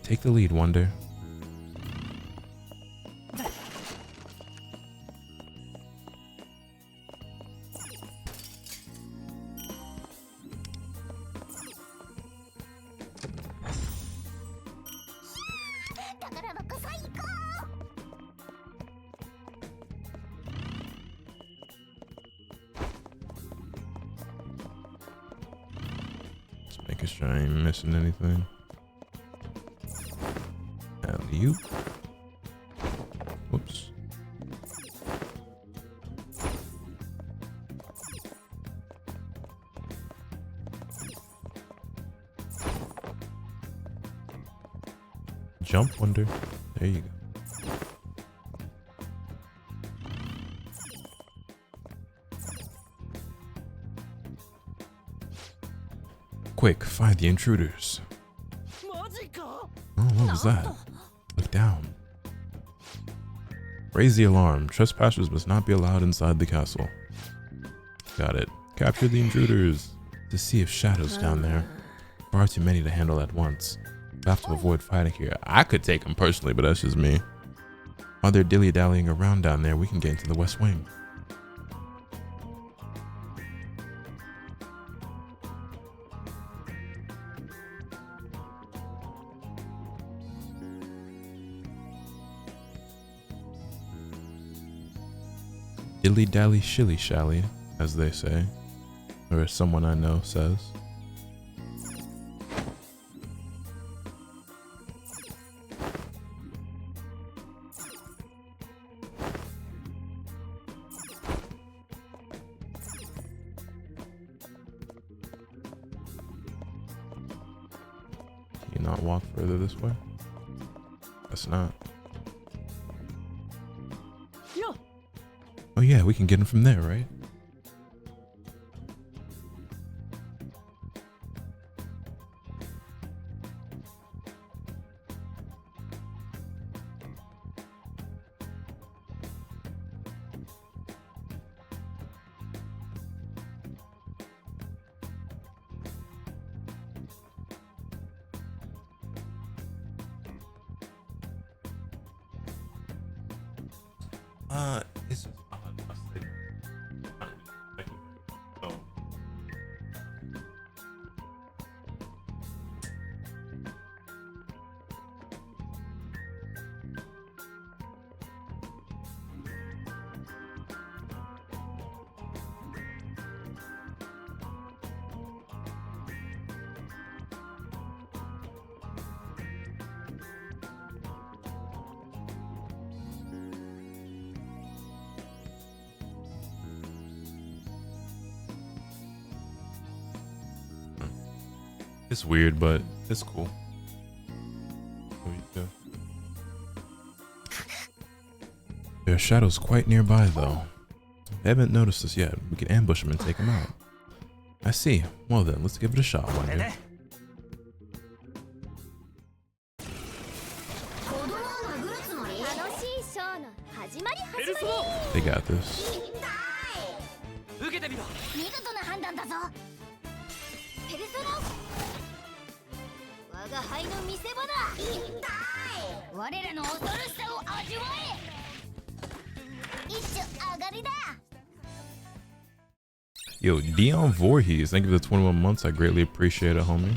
Take the lead, Wonder. Just making sure I ain't missing anything. Alley-oop. Whoops. Jump, Wonder. There you go. Quick, find the intruders. Oh, what was that? Look down. Raise the alarm. Trespassers must not be allowed inside the castle. Got it. Capture the intruders. To see if shadows down there. Far too many to handle at once. We have to avoid fighting here. I could take them personally, but that's just me. While they're dilly-dallying around down there, we can get into the West Wing. Dilly-dally, shilly-shally, as they say. Or as someone I know says. Can you not walk further this way? Guess not. Oh yeah, we can get him from there, right? It's It's weird, but it's cool. There you go. There are shadows quite nearby, though. They haven't noticed us yet. We can ambush them and take them out. I see. Well then, let's give it a shot, Wonder. They got this. Yo, Dion Voorhees, thank you for the 21 months. I greatly appreciate it, homie.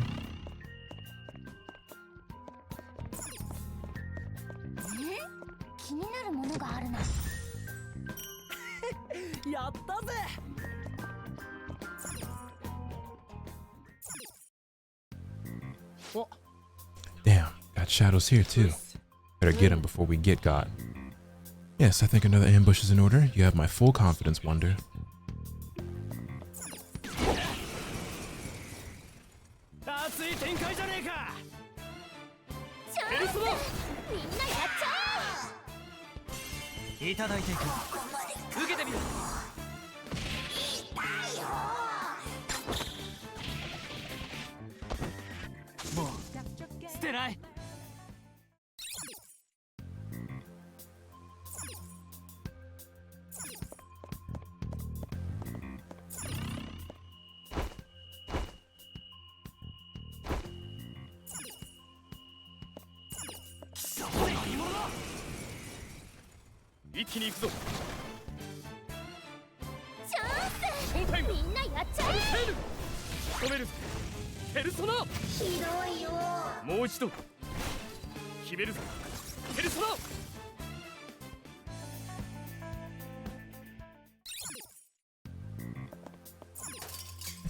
Damn, got shadows here too. Better get him before we get got. Yes, I think another ambush is in order. You have my full confidence, Wonder.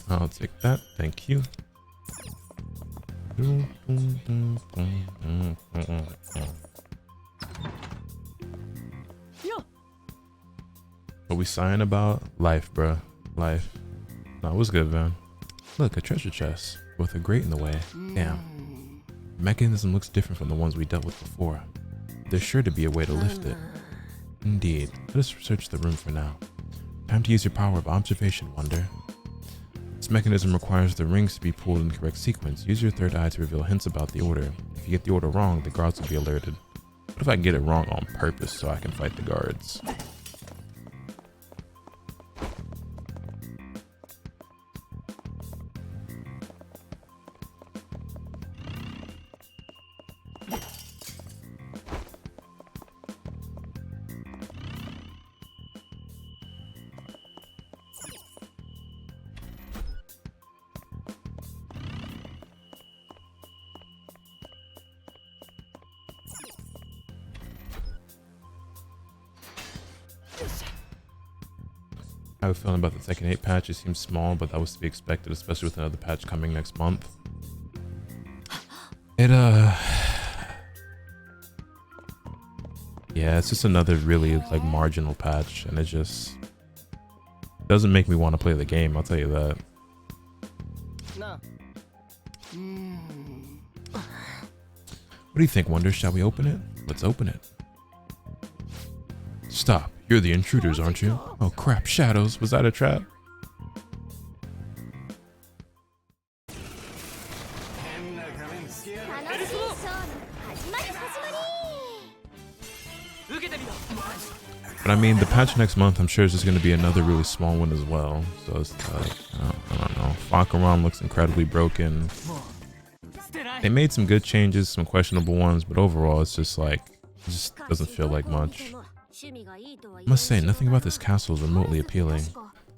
I'll take that, thank you. What we sighing about? Life, bruh. Life. No, it was good, man. Look, a treasure chest with a grate in the way. Damn. The mechanism looks different from the ones we dealt with before. There's sure to be a way to lift it. Indeed. Let us search the room for now. Time to use your power of observation, Wonder. This mechanism requires the rings to be pulled in the correct sequence. Use your third eye to reveal hints about the order. If you get the order wrong, the guards will be alerted. What if I get it wrong on purpose so I can fight the guards? How are you feeling about the Tekken 8 patch? It seems small, but that was to be expected, especially with another patch coming next month. Yeah, it's just another really like marginal patch, and it just doesn't make me want to play the game, I'll tell you that. What do you think, Wonder? Shall we open it? Let's open it. Stop. You're the intruders, aren't you? Oh crap, Shadows. Was that a trap? But I mean, the patch next month, I'm sure is just going to be another really small one as well. So it's like, I don't know. Fakaram looks incredibly broken. They made some good changes, some questionable ones, but overall it's just like, it just doesn't feel like much. I must say, nothing about this castle is remotely appealing.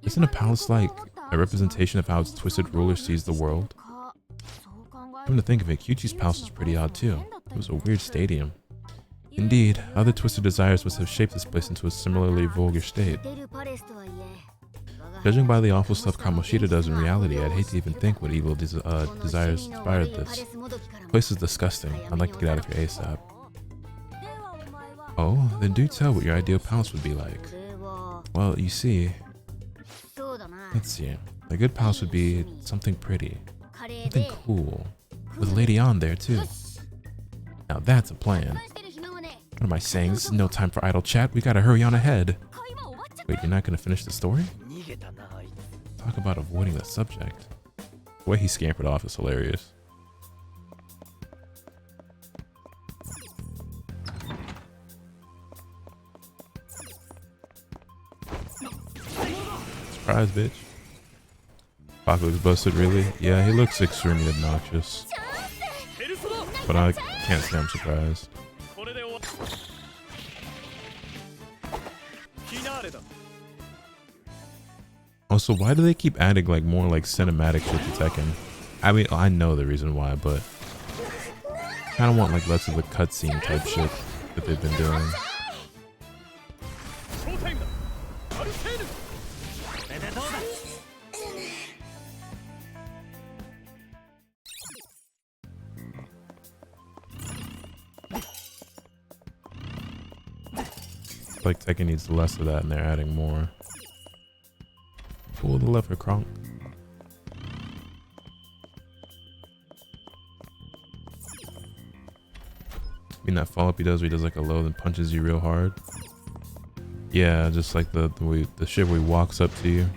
Isn't a palace like a representation of how its twisted ruler sees the world? Come to think of it, Kyuchi's palace was pretty odd too. It was a weird stadium. Indeed, other twisted desires must have shaped this place into a similarly vulgar state. Judging by the awful stuff Kamoshida does in reality, I'd hate to even think what evil desires inspired this. The place is disgusting. I'd like to get out of here ASAP. Oh, then do tell what your ideal palace would be like. Well, you see... Let's see. A good palace would be something pretty. Something cool. With Lady On there, too. Now that's a plan. What am I saying? This is no time for idle chat. We gotta hurry on ahead. Wait, you're not gonna finish the story? Talk about avoiding the subject. The way he scampered off is hilarious. Surprise, bitch. Pac looks busted, really? Yeah, he looks extremely obnoxious. But I can't say I'm surprised. Also, why do they keep adding like more like cinematic shit to Tekken? I mean, I know the reason why, but I kind of want like less of the cutscene type shit that they've been doing. I feel like Tekken needs less of that and they're adding more. Pull the lever, Kronk. I mean that follow up he does where he does like a low and punches you real hard. Yeah, just like the shit where he walks up to you.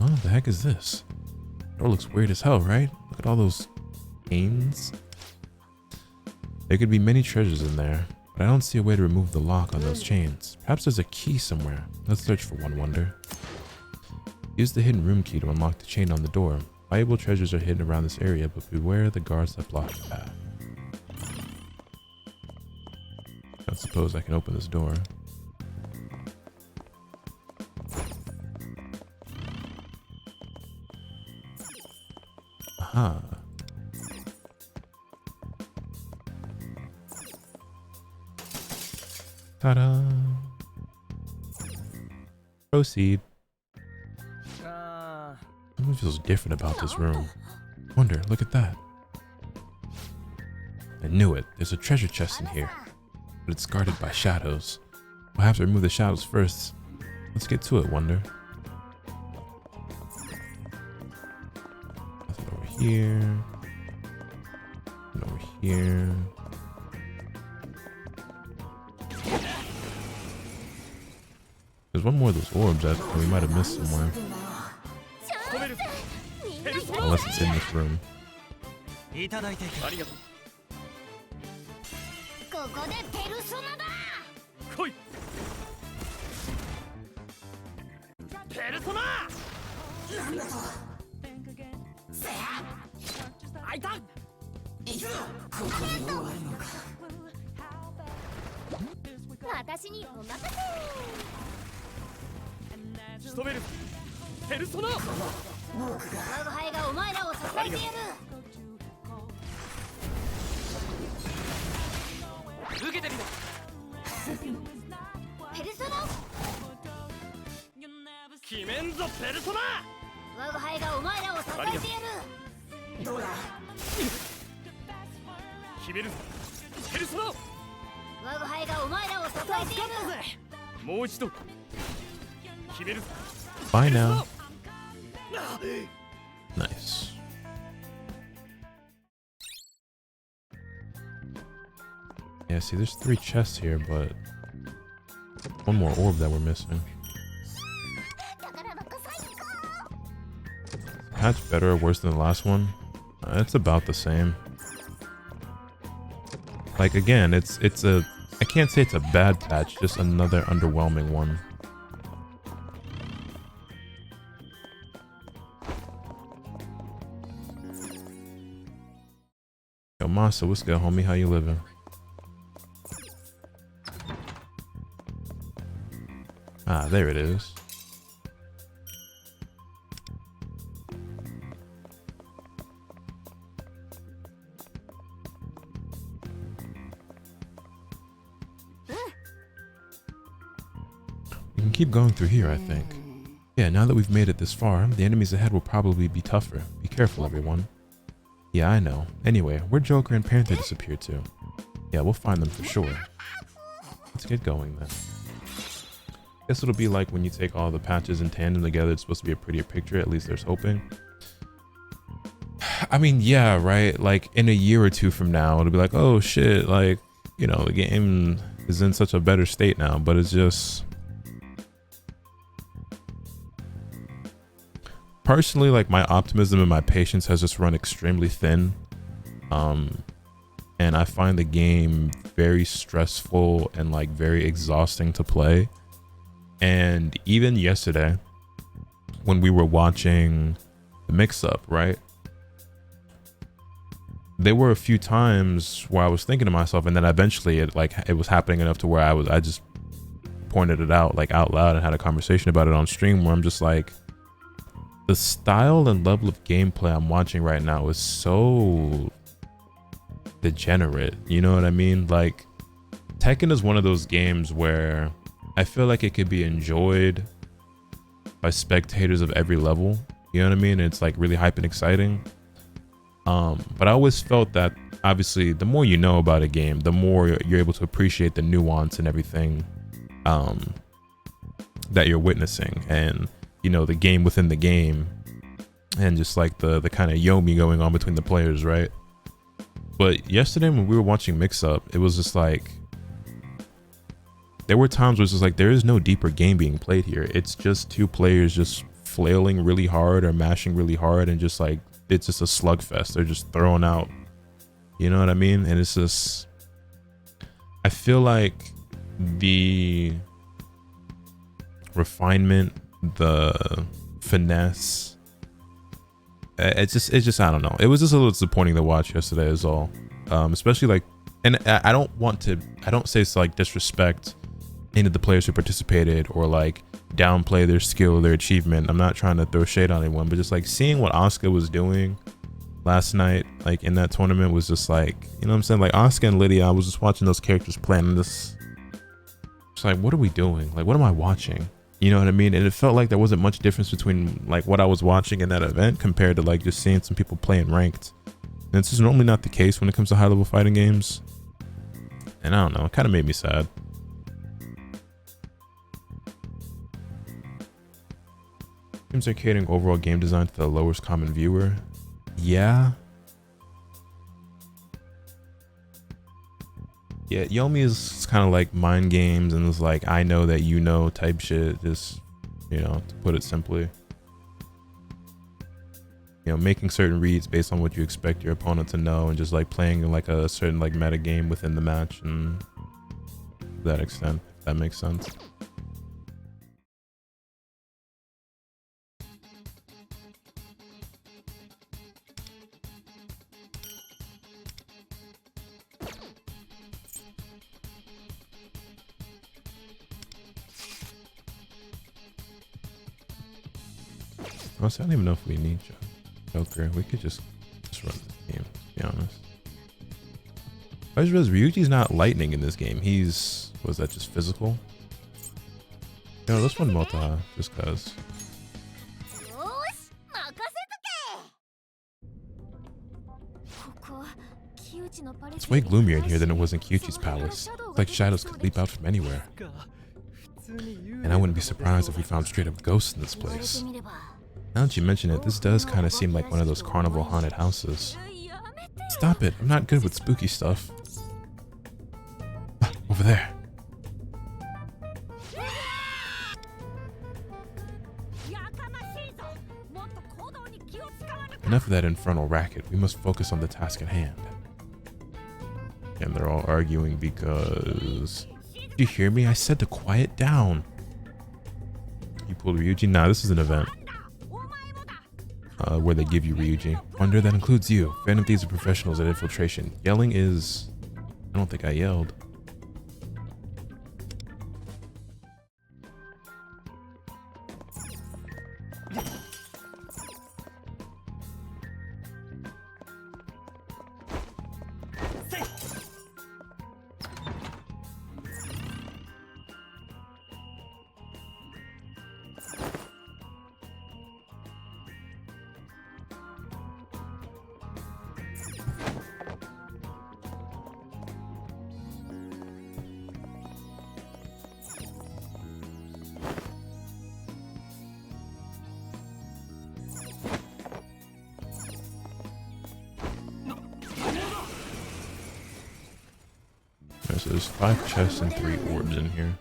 Oh, the heck is this? Door looks weird as hell, right? Look at all those chains. There could be many treasures in there, but I don't see a way to remove the lock on those chains. Perhaps there's a key somewhere. Let's search for one, Wonder. Use the hidden room key to unlock the chain on the door. Valuable treasures are hidden around this area, but beware the guards that block the path. I suppose I can open this door. Aha. Ta-da! Proceed. Something feels different about this room. Wonder, look at that. I knew it. There's a treasure chest in here, but it's guarded by shadows. We'll have to remove the shadows first. Let's get to it, Wonder. Nothing over here. Nothing over here. There's one more of those orbs that we might have missed somewhere. Unless it's in this room. Bye now. Nice. Yeah, see, there's 3 chests here, but one more orb that we're missing. Patch better or worse than the last one? It's about the same. Like, again, it's a, I can't say it's a bad patch, just another underwhelming one. Yo, Masa, what's good, homie? How you living? Ah, there it is. We can keep going through here, I think. Yeah, now that we've made it this far, the enemies ahead will probably be tougher. Be careful, everyone. Yeah, I know. Anyway, where'd Joker and Panther disappear to? Yeah, we'll find them for sure. Let's get going then. Guess it'll be like when you take all the patches in tandem together, it's supposed to be a prettier picture, at least there's hoping. I mean, yeah, right? Like in a year or two from now, it'll be like, oh shit, like, you know, the game is in such a better state now, but it's just... Personally, like, my optimism and my patience has just run extremely thin. And I find the game very stressful and like very exhausting to play. And even yesterday, when we were watching the mix-up, right? There were a few times where I was thinking to myself, and then eventually it was happening enough to where I just pointed it out like out loud and had a conversation about it on stream, where I'm just like, the style and level of gameplay I'm watching right now is so degenerate. You know what I mean? Like, Tekken is one of those games where I feel like it could be enjoyed by spectators of every level. You know what I mean? It's like really hype and exciting. But I always felt that obviously the more you know about a game, the more you're able to appreciate the nuance and everything that you're witnessing, and you know, the game within the game, and just like the kind of yomi going on between the players, right? But yesterday when we were watching Mix Up, it was just like, there were times where it's just like, there is no deeper game being played here. It's just 2 players just flailing really hard or mashing really hard, and just like, it's just a slugfest. They're just throwing out, you know what I mean? And it's just, I feel like the refinement, the finesse, it's just I don't know, it was just a little disappointing to watch yesterday is all. Especially like and I don't say it's like disrespect any of the players who participated or like downplay their skill or their achievement. I'm not trying to throw shade on anyone, but just like seeing what Asuka was doing last night, like in that tournament, was just like, you know what I'm saying? Like Asuka and Lydia, I was just watching those characters playing this. It's like, what are we doing? Like, what am I watching? You know what I mean? And it felt like there wasn't much difference between like what I was watching in that event compared to like just seeing some people playing ranked. And this is normally not the case when it comes to high level fighting games. And I don't know, it kind of made me sad. Seems they're catering overall game design to the lowest common viewer. Yeah. Yeah, Yomi is kind of like mind games and it's like, I know that you know type shit. Just, you know, to put it simply. You know, making certain reads based on what you expect your opponent to know and just like playing like a certain like meta game within the match, and to that extent, if that makes sense. Honestly, I don't even know if we need Joker. We could just run this game, to be honest. I just realized Ryuji's not lightning in this game. He's, was that just physical? You know, let's run Mota just cause. It's way gloomier in here than it was in Kyuchi's palace. It's like shadows could leap out from anywhere. And I wouldn't be surprised if we found straight up ghosts in this place. Now that you mention it, this does kind of seem like one of those carnival haunted houses. Stop it, I'm not good with spooky stuff. Ah, over there. Enough of that infernal racket, we must focus on the task at hand. And they're all arguing because... Did you hear me? I said to quiet down. You pulled Ryuji? Nah, this is an event. Where they give you Ryuji. Wonder that includes you. Phantom Thieves are professionals at infiltration. Yelling is... I don't think I yelled. So there's 5 chests and 3 orbs in here.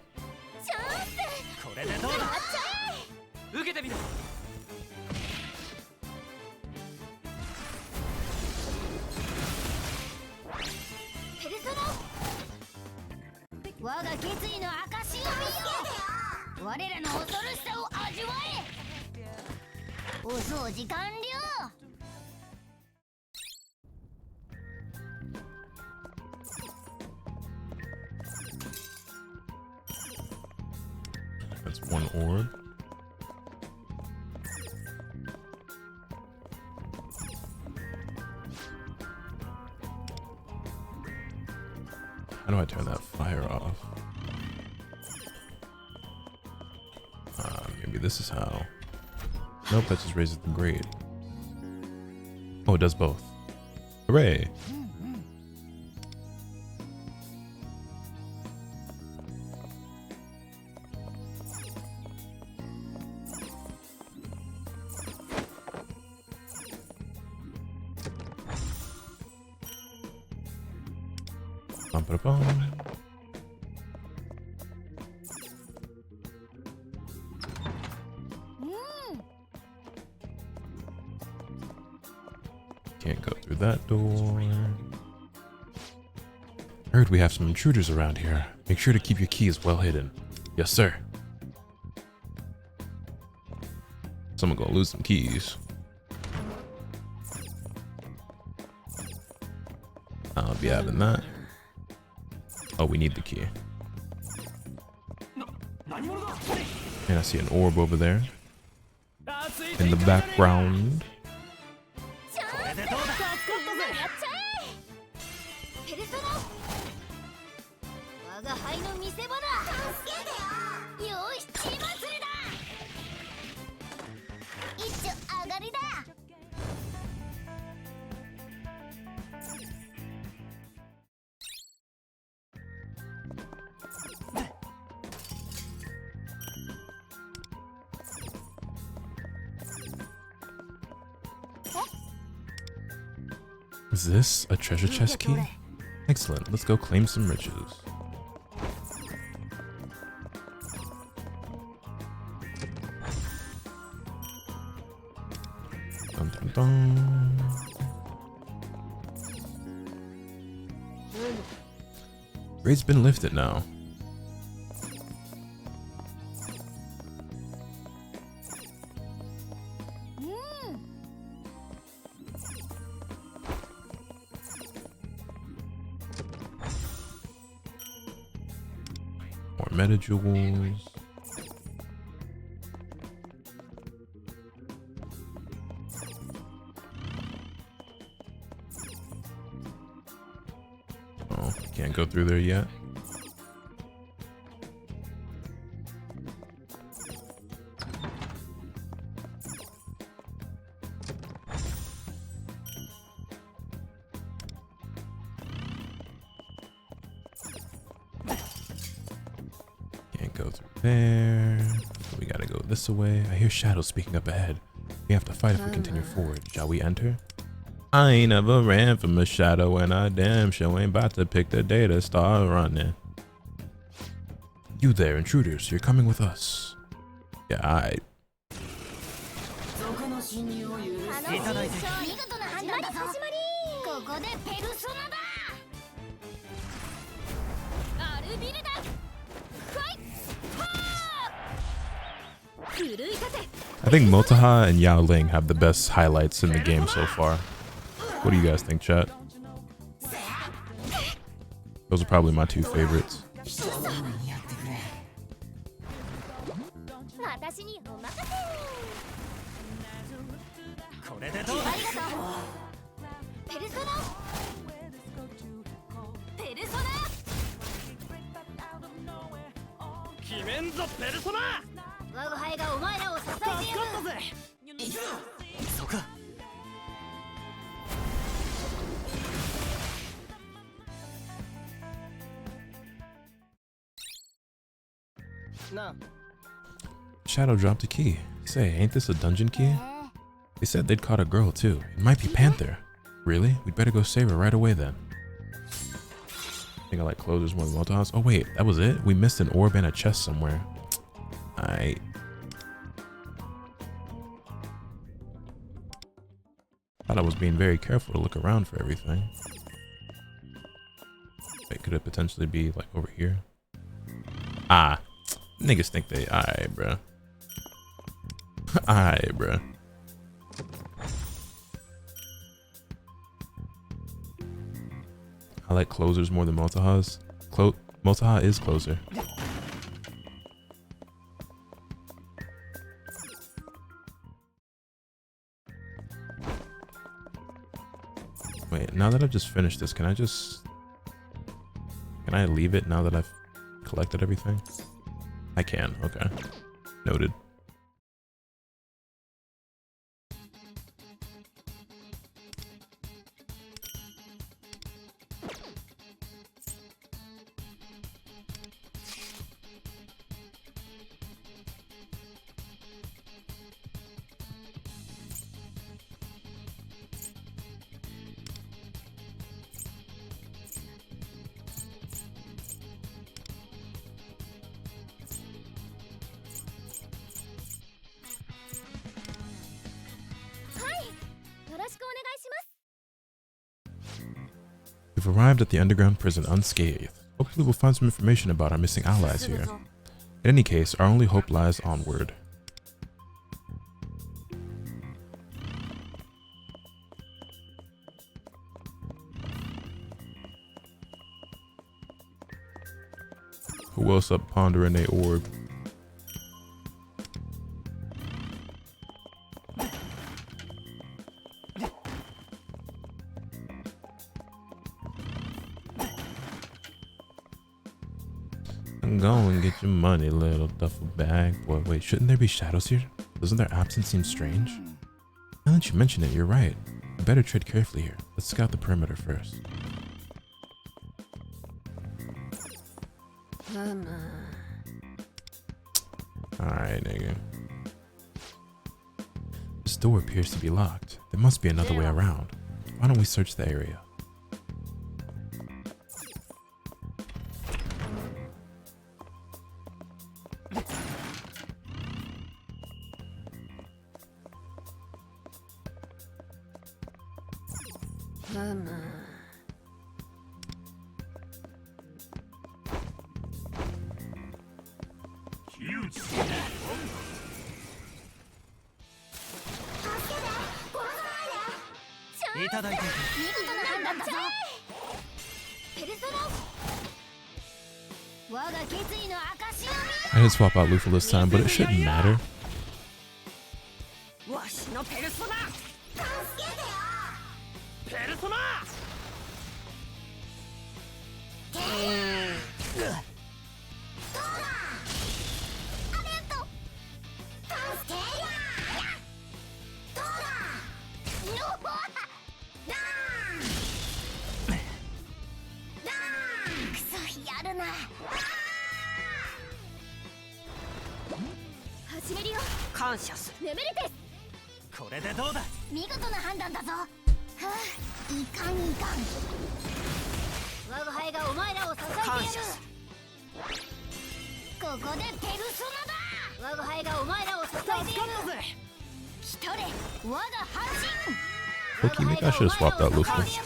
That's 1 orb. How do I turn that fire off? Maybe this is how. Nope, that just raises the grade. Oh, it does both. Hooray! Can't go through that door. Heard we have some intruders around here. Make sure to keep your keys well hidden. Yes, sir. Someone gonna lose some keys. I'll be having that. Oh, we need the key. And I see an orb over there in the background. Is this a treasure chest key? Excellent, let's go claim some riches. Dun, dun, dun. Raid's been lifted now. Meta jewels. Oh, can't go through there yet. There. We gotta go this way. I hear shadows speaking up ahead. We have to fight if we continue forward. Shall we enter? I ain't never ran from a shadow, and I damn sure ain't about to pick the day to start running. You there, intruders. You're coming with us. Yeah, alright. I think Motaha and Yao Ling have the best highlights in the game so far. What do you guys think, chat? Those are probably my two favorites. Shadow dropped a key. Say, ain't this a dungeon key? They said they'd caught a girl too. It might be Panther. Really? We'd better go save her right away then. I think I like closers more than Motaha's. Oh wait, that was it? We missed an orb and a chest somewhere. I thought I was being very careful to look around for everything. Wait, could it potentially be like over here? Ah, niggas think they, alright, bruh. Alright, bruh. I like closers more than Motaha's. Motaha is closer. Wait, now that I've just finished this, can I leave it now that I've collected everything? I can, okay. Noted. We've arrived at the underground prison unscathed. Hopefully we'll find some information about our missing allies here. In any case, our only hope lies onward. Who else up pondering a orb? Go and get your money, little duffel bag. Boy, wait, shouldn't there be shadows here? Doesn't their absence seem strange? Now that you mention it, you're right. I better tread carefully here. Let's scout the perimeter first. Alright, nigga. This door appears to be locked. There must be another way around. Why don't we search the area? I did swap out Luffy this time, but it shouldn't matter. Okay, maybe I should have swapped out Luffy.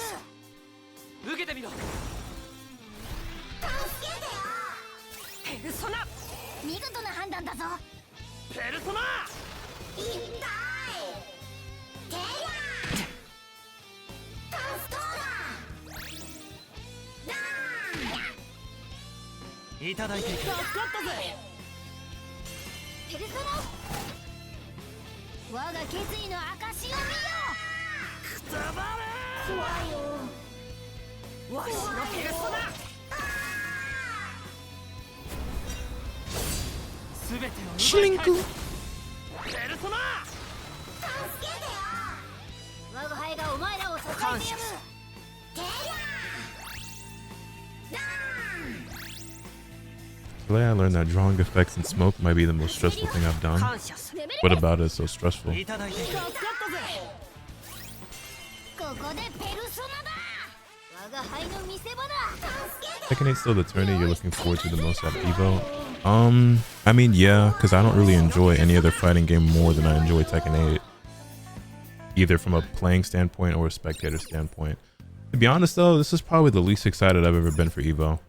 Shlinku. Today I learned that drawing effects in smoke might be the most stressful thing I've done. What about it is so stressful? Tekken 8 still the tourney you're looking forward to the most at Evo? I mean, yeah, because I don't really enjoy any other fighting game more than I enjoy Tekken 8. Either from a playing standpoint or a spectator standpoint. To be honest though, this is probably the least excited I've ever been for Evo.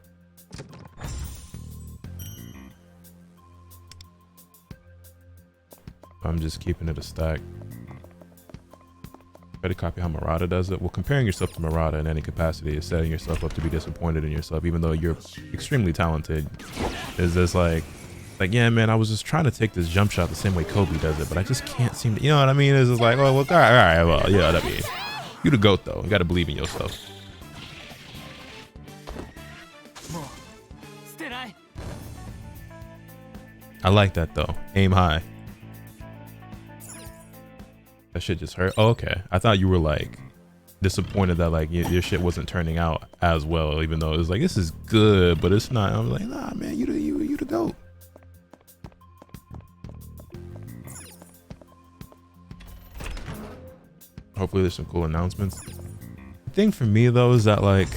I'm just keeping it a stack. Try to copy how Murata does it. Well, comparing yourself to Murata in any capacity is setting yourself up to be disappointed in yourself, even though you're extremely talented. Is this like, yeah, man, I was just trying to take this jump shot the same way Kobe does it, but I just can't seem to, you know what I mean? It's just like, oh, well, all right, well, yeah, I mean, you the GOAT though. You got to believe in yourself. I like that though. Aim high. That shit just hurt. Oh, okay. I thought you were like disappointed that like your shit wasn't turning out as well, even though it was like, this is good, but it's not. I'm like, nah, man, you the GOAT. Hopefully there's some cool announcements. The thing for me though is that like,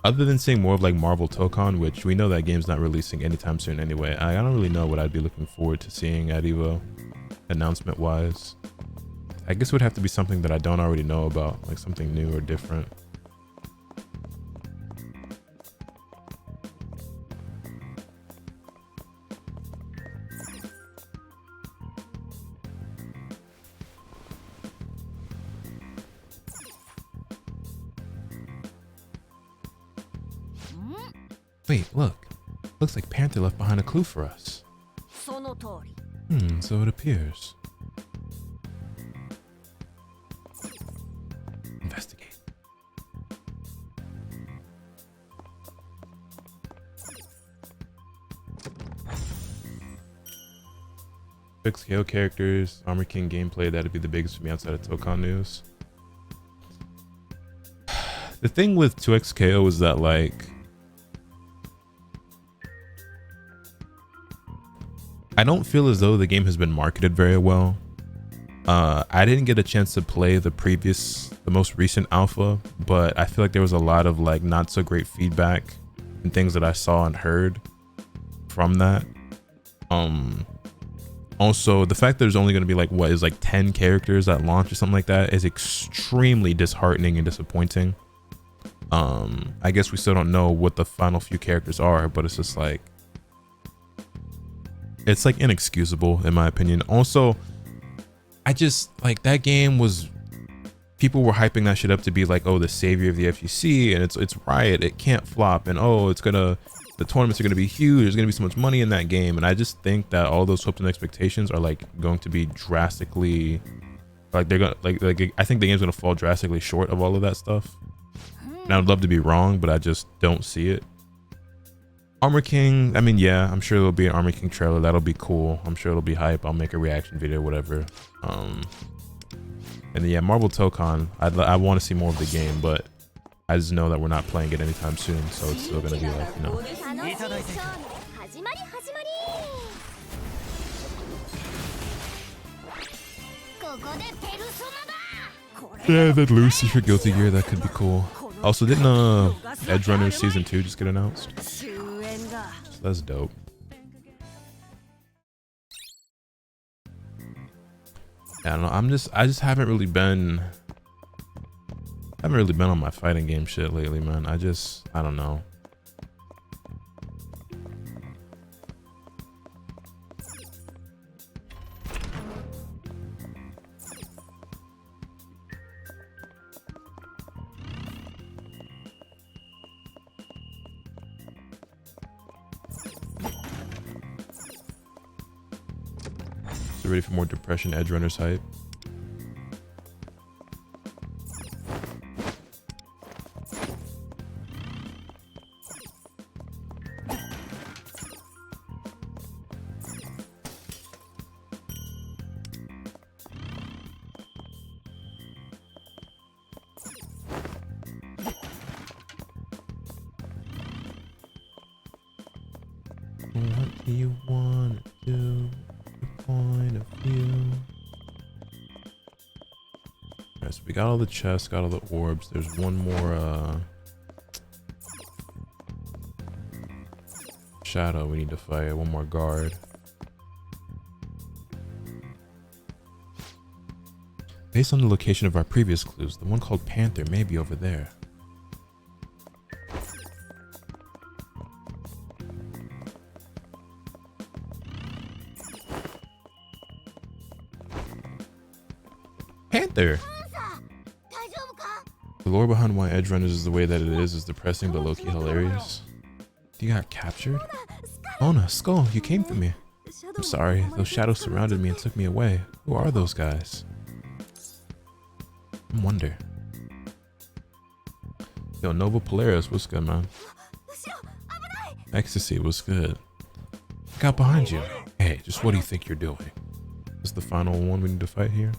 other than seeing more of like Marvel Tokon, which we know that game's not releasing anytime soon anyway, I don't really know what I'd be looking forward to seeing at Evo, announcement wise. I guess it would have to be something that I don't already know about, like something new or different. Wait, look. Looks like Panther left behind a clue for us. So it appears. Investigate. Fix KO characters, Armory King gameplay, that'd be the biggest for me outside of Tokon news. The thing with 2XKO is that, like, I don't feel as though the game has been marketed very well. I didn't get a chance to play the most recent alpha, but I feel like there was a lot of like not so great feedback and things that I saw and heard from that. Also, the fact that there's only going to be like what is like 10 characters at launch or something like that is extremely disheartening and disappointing. I guess we still don't know what the final few characters are, but it's just like, it's like inexcusable in my opinion. Also, I just like that game was, people were hyping that shit up to be like, oh, the savior of the FGC, and it's Riot, it can't flop, and oh, the tournaments are gonna be huge, there's gonna be so much money in that game. And I just think that all those hopes and expectations are like going to be drastically, like they're gonna like I think the game's gonna fall drastically short of all of that stuff. And I would love to be wrong, but I just don't see it. Armor King, I mean, yeah, I'm sure there'll be an Armor King trailer. That'll be cool. I'm sure it'll be hype. I'll make a reaction video, whatever. And then, yeah, Marvel Tokon, I want to see more of the game, but I just know that we're not playing it anytime soon, so it's still gonna be like, you know. Yeah, that Lucy for Guilty Gear, that could be cool. Also, didn't Edge Runners Season 2 just get announced? So that's dope. Yeah, I don't know. I just haven't really been on my fighting game shit lately, man. I don't know. So ready for more Depression Edge Runners hype? What do you want to do? Your point of view. Alright, so we got all the chests, got all the orbs. There's one more shadow we need to fight, one more guard. Based on the location of our previous clues, the one called Panther may be over there. Panther! The lore behind why Edge Runners is the way that it is depressing but low-key hilarious. You got captured? Ona, Skull, you came for me. I'm sorry, those shadows surrounded me and took me away. Who are those guys? I wonder. Yo, Nova Polaris, what's good, man? Ecstasy, what's good? Look out behind you. Hey, just what do you think you're doing? Is this the final one we need to fight here?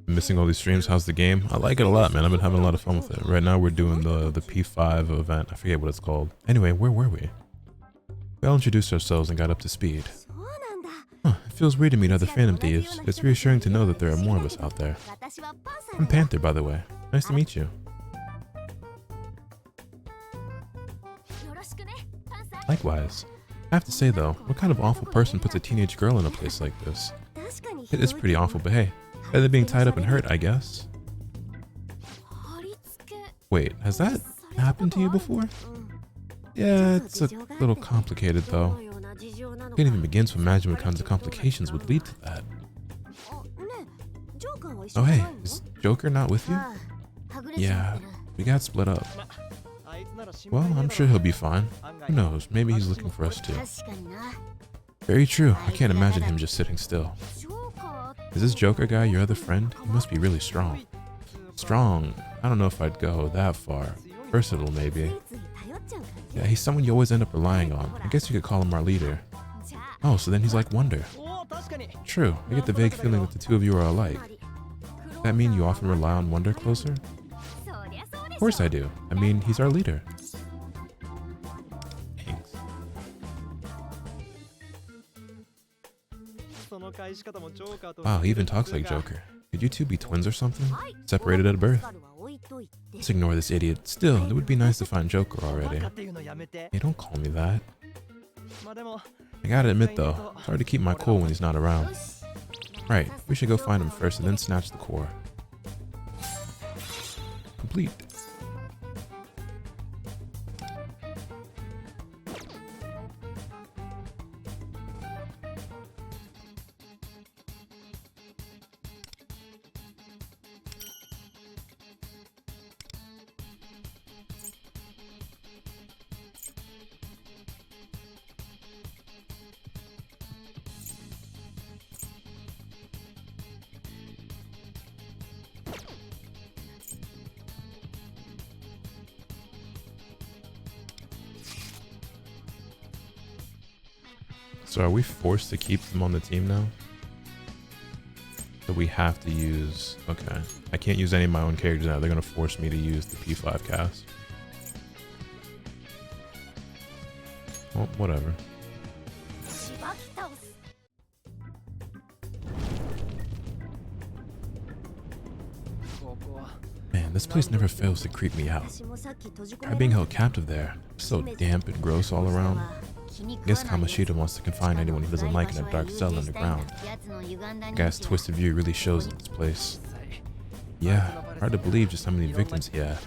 Missing all these streams. How's the game? I like it a lot, man. I've been having a lot of fun with it. Right now we're doing the P5 event. I forget what it's called. Anyway, where were we? We all introduced ourselves and got up to speed. Huh, it feels weird to meet other Phantom Thieves. It's reassuring to know that there are more of us out there. I'm Panther, by the way. Nice to meet you. Likewise. I have to say though, what kind of awful person puts a teenage girl in a place like this? It is pretty awful, but hey, better than being tied up and hurt, I guess. Wait, has that happened to you before? Yeah, it's a little complicated though. Can't even begin to imagine what kinds of complications would lead to that. Oh hey, is Joker not with you? Yeah, we got split up. Well, I'm sure he'll be fine. Who knows, maybe he's looking for us too. Very true, I can't imagine him just sitting still. Is this Joker guy your other friend? He must be really strong. Strong? I don't know if I'd go that far. Versatile, maybe. Yeah, he's someone you always end up relying on. I guess you could call him our leader. Oh, so then he's like Wonder. True, I get the vague feeling that the two of you are alike. Does that mean you often rely on Wonder closer? Of course I do. I mean, he's our leader. Thanks. Wow, he even talks like Joker. Could you two be twins or something? Separated at birth? Let's ignore this idiot. Still, it would be nice to find Joker already. Hey, don't call me that. I gotta admit though, it's hard to keep my cool when he's not around. Right, we should go find him first and then snatch the core. Complete. So are we forced to keep them on the team now? So we have to use... Okay. I can't use any of my own characters now. They're going to force me to use the P5 cast. Well, whatever. Man, this place never fails to creep me out. Try being held captive there. It's so damp and gross all around. I guess Kamoshida wants to confine anyone he doesn't like in a dark cell underground. The guy's twisted view really shows in this place. Yeah, hard to believe just how many victims he had.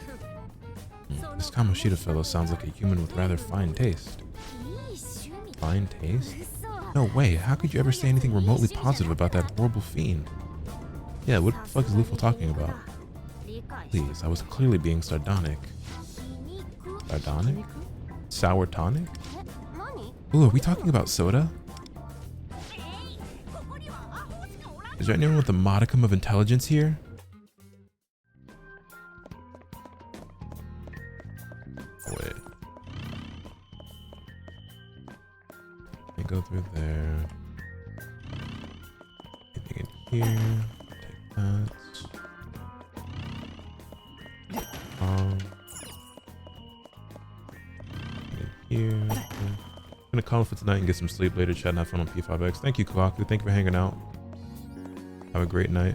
This Kamoshida fellow sounds like a human with rather fine taste. Fine taste? No way, how could you ever say anything remotely positive about that horrible fiend? Yeah, what the fuck is Lufo talking about? Please, I was clearly being sardonic. Sardonic? Sour tonic? Ooh, are we talking about soda? Is there anyone with a modicum of intelligence here? Oh, wait. Let me go through there. Anything in here? Take that. In here. I'm gonna call it for tonight and get some sleep later. Chat and have fun on P5X. Thank you, Kawaku. Thank you for hanging out. Have a great night.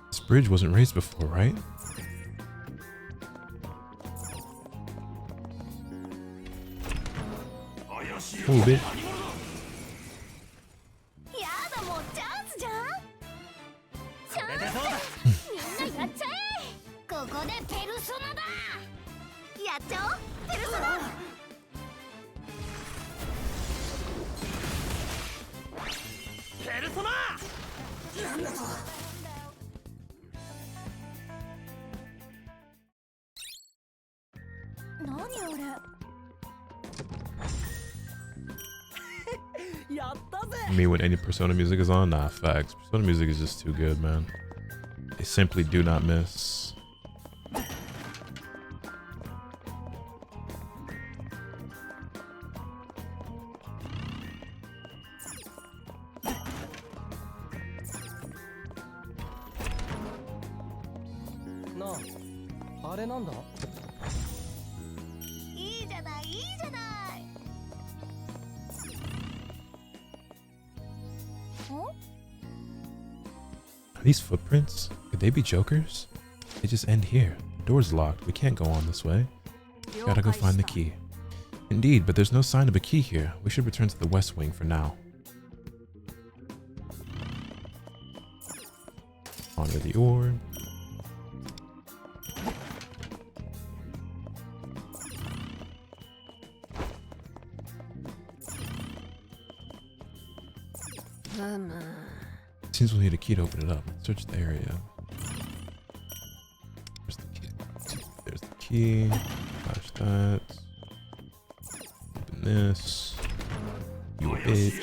This bridge wasn't raised before, right? Move it. Me when any Persona music is on? Nah, facts. Persona music is just too good, man. They simply do not miss. Are these footprints? Could they be Jokers? They just end here. The door's locked. We can't go on this way. Gotta go find the key. Indeed, but there's no sign of a key here. We should return to the west wing for now. Honor the orb. Seems we'll need a key to open it up. Let's search the area. Where's the key? There's the key. Flash that. Open this. You bitch.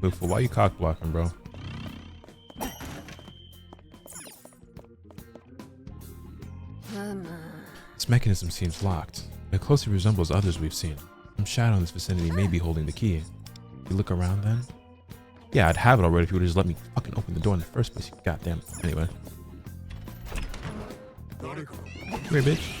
Luffy, why you cock blocking, bro? This mechanism seems locked. It closely resembles others we've seen. Some shadow in this vicinity may be holding the key. You look around then? Yeah, I'd have it already if you would just let me fucking open the door in the first place, you goddamn. Anyway. Come here, bitch.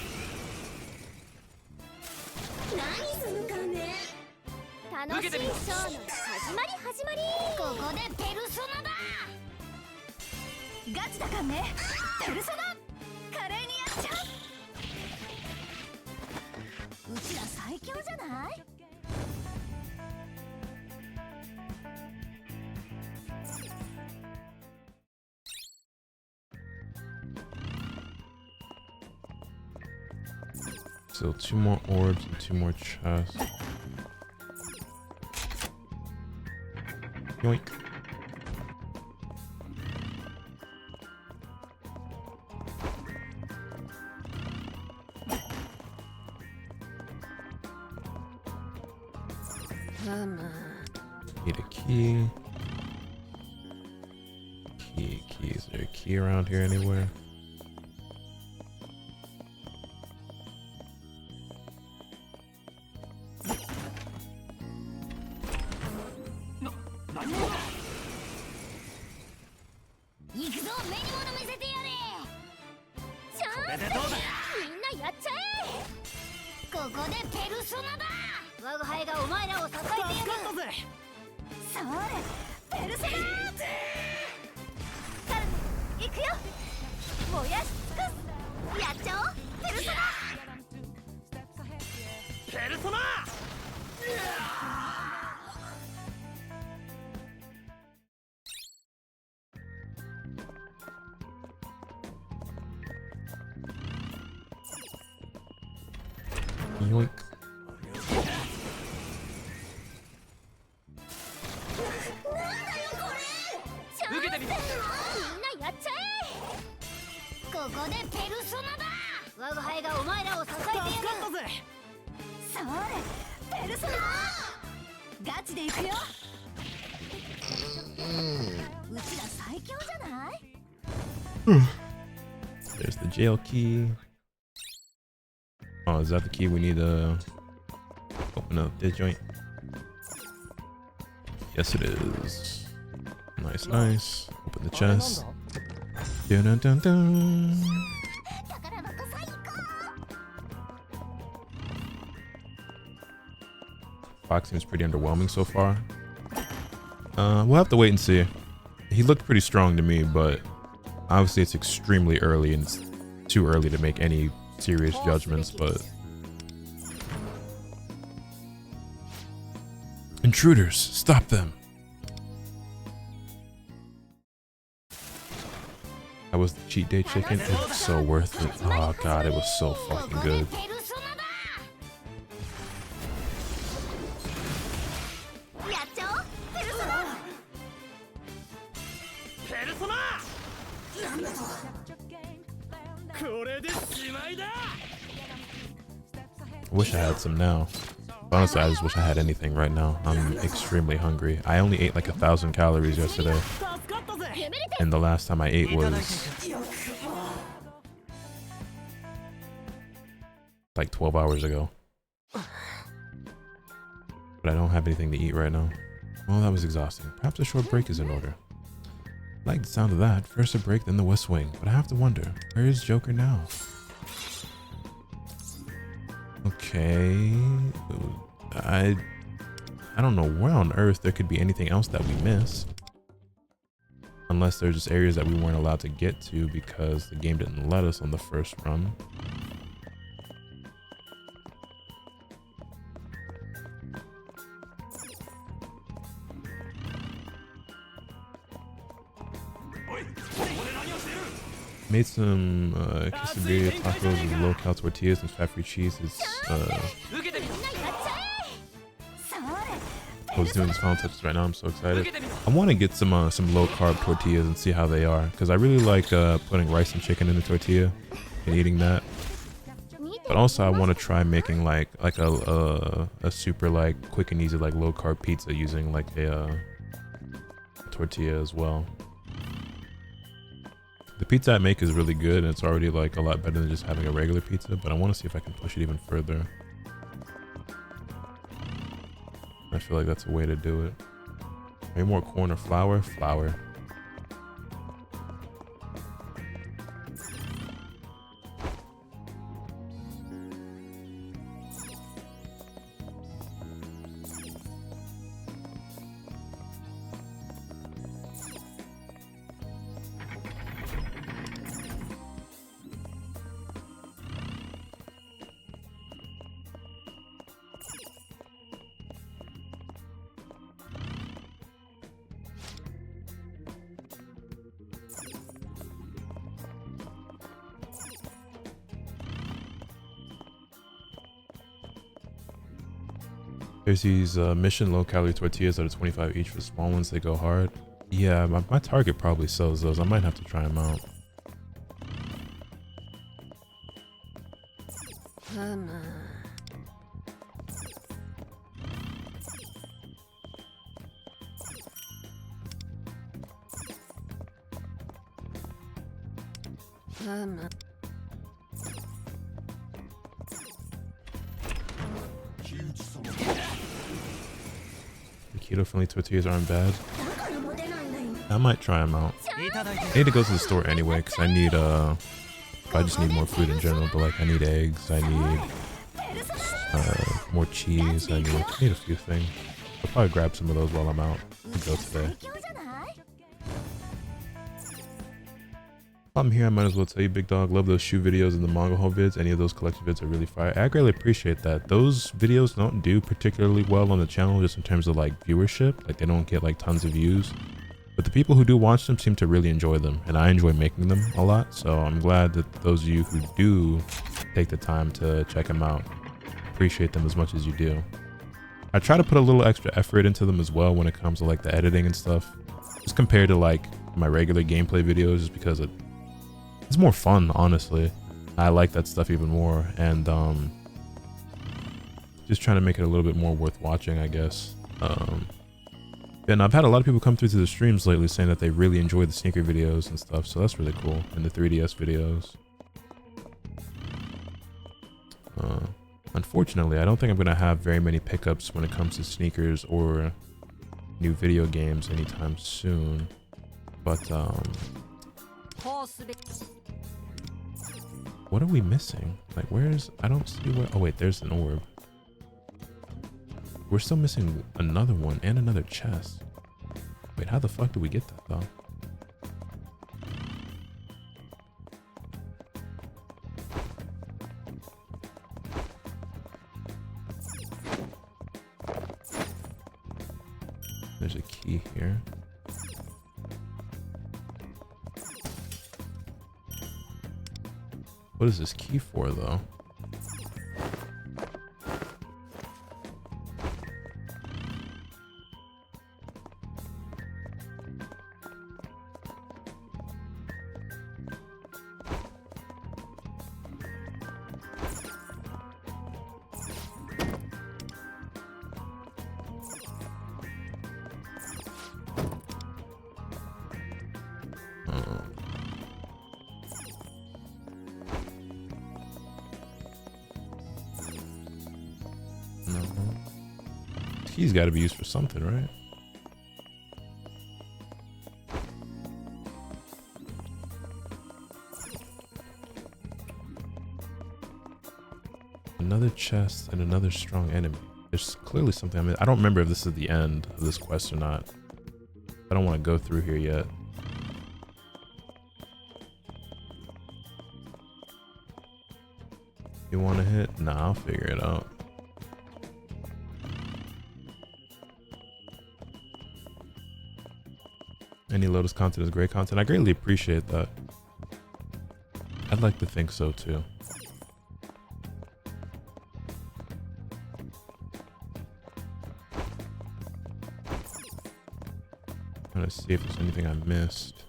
So 2 more orbs and 2 more chests. Yoink. Need a key. Key. Is there a key around here anywhere? Yoink. There's the jail key. Oh, is that the key we need to open up this joint? Yes, it is. Nice, nice. Open the chest. Dun dun dun dun. Fox seems pretty underwhelming so far. We'll have to wait and see. He looked pretty strong to me, but obviously it's extremely early and it's too early to make any serious judgments, but... Intruders, stop them! That was the cheat day chicken. It was so worth it. Oh god, it was so fucking good. I wish I had some now. Honestly, I just wish I had anything right now. I'm extremely hungry. I only ate like 1,000 calories yesterday. And the last time I ate was like 12 hours ago. But I don't have anything to eat right now. Well, that was exhausting. Perhaps a short break is in order. I like the sound of that. First a break, then the West Wing. But I have to wonder, where is Joker now? Okay, I don't know where on earth there could be anything else that we missed. Unless there's just areas that we weren't allowed to get to because the game didn't let us on the first run. Made some quesadilla tacos with low-cal tortillas and fat-free cheese. I was doing these final touches right now. I'm so excited. I want to get some low-carb tortillas and see how they are, because I really like putting rice and chicken in the tortilla and eating that. But also I want to try making like a super like quick and easy like low-carb pizza using like a tortilla as well. The pizza I make is really good and it's already like a lot better than just having a regular pizza, but I want to see if I can push it even further. I feel like that's a way to do it. Maybe more corn or flour? Flour. There's these mission low-calorie tortillas that are 25 each for the small ones. They go hard. Yeah, my Target probably sells those. I might have to try them out. Keto-friendly tortillas aren't bad. I might try them out. I need to go to the store anyway because I need I just need more food in general, but like I need eggs, I need more cheese, I need a few things. I'll probably grab some of those while I'm out and go today. While I'm here, I might as well tell you, Big Dog, love those shoe videos and the manga haul vids. Any of those collection vids are really fire. I greatly appreciate that. Those videos don't do particularly well on the channel just in terms of like viewership. Like they don't get like tons of views. But the people who do watch them seem to really enjoy them, and I enjoy making them a lot. So I'm glad that those of you who do take the time to check them out, appreciate them as much as you do. I try to put a little extra effort into them as well when it comes to like the editing and stuff, just compared to like my regular gameplay videos, just because it's more fun, honestly. I like that stuff even more, and just trying to make it a little bit more worth watching, I guess. And I've had a lot of people come through to the streams lately saying that they really enjoy the sneaker videos and stuff, so that's really cool, and the 3DS videos. Unfortunately, I don't think I'm gonna have very many pickups when it comes to sneakers or new video games anytime soon, but what are we missing? Like, I don't see where, oh wait, there's an orb. We're still missing another one and another chest. Wait, how the fuck do we get that though? There's a key here. What is this key for though? Key's got to be used for something, right? Another chest and another strong enemy. There's clearly something. I don't remember if this is the end of this quest or not. I don't want to go through here yet. You want to hit? Nah, I'll figure it out. Any Lotus content is great content. I greatly appreciate that. I'd like to think so too. Trying to see if there's anything I missed.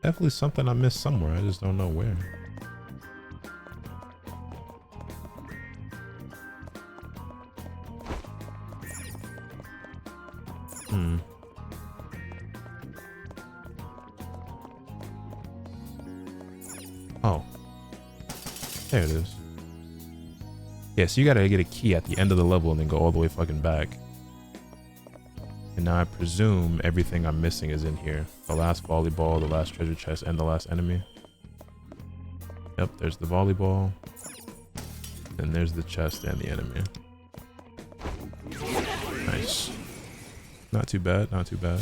Definitely something I missed somewhere. I just don't know where. Oh. There it is. Yeah, so you gotta get a key at the end of the level and then go all the way fucking back. And now I presume everything I'm missing is in here. The last volleyball, the last treasure chest, and the last enemy. Yep, there's the volleyball. Then there's the chest and the enemy. Nice. Not too bad, not too bad.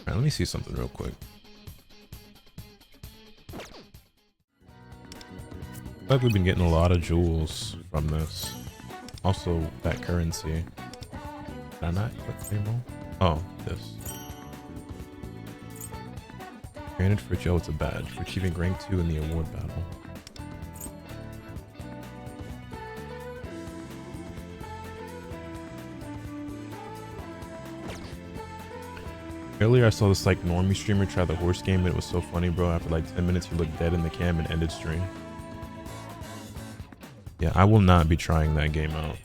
Alright, let me see something real quick. I feel like we've been getting a lot of jewels from this. Also, that currency. Did I not click anymore? Oh, this. Granted for Joe, it's a badge for achieving rank 2 in the award battle. Earlier I saw this like normie streamer try the horse game and it was so funny, bro. After like 10 minutes he looked dead in the cam and ended stream. Yeah, I will not be trying that game out.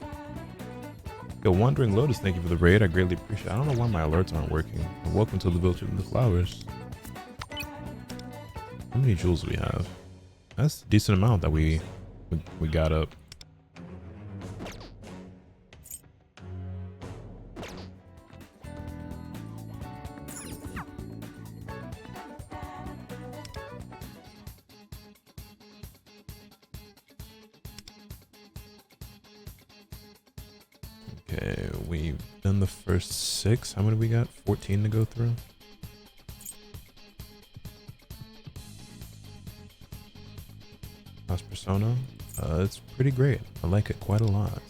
Yo, Wandering Lotus, thank you for the raid. I greatly appreciate it. I don't know why my alerts aren't working. Welcome to the Village of the Flowers. How many jewels do we have? That's a decent amount that we got up. Okay, we've done the first 6. How many we got? 14 to go through. House Persona. It's pretty great. I like it quite a lot.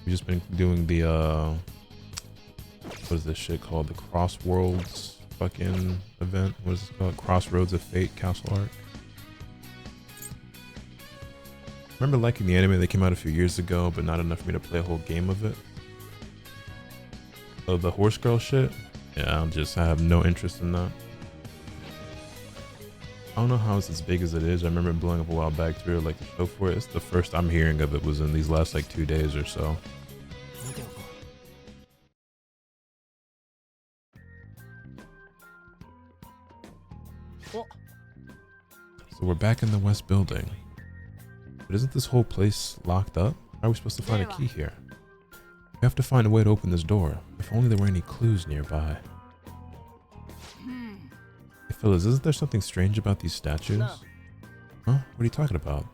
We've just been doing the what is this shit called? The Crossworlds fucking event. What is it called? Crossroads of Fate Castle Arc. Remember liking the anime that came out a few years ago, but not enough for me to play a whole game of it. Oh, the horse girl shit? Yeah, I have no interest in that. I don't know how it's as big as it is. I remember it blowing up a while back too, like the show for it. It's the first I'm hearing of it was in these last like 2 days or so. So we're back in the west building. But isn't this whole place locked up? How are we supposed to find a key here? We have to find a way to open this door. If only there were any clues nearby. Hey Phyllis, isn't there something strange about these statues? No. Huh? What are you talking about?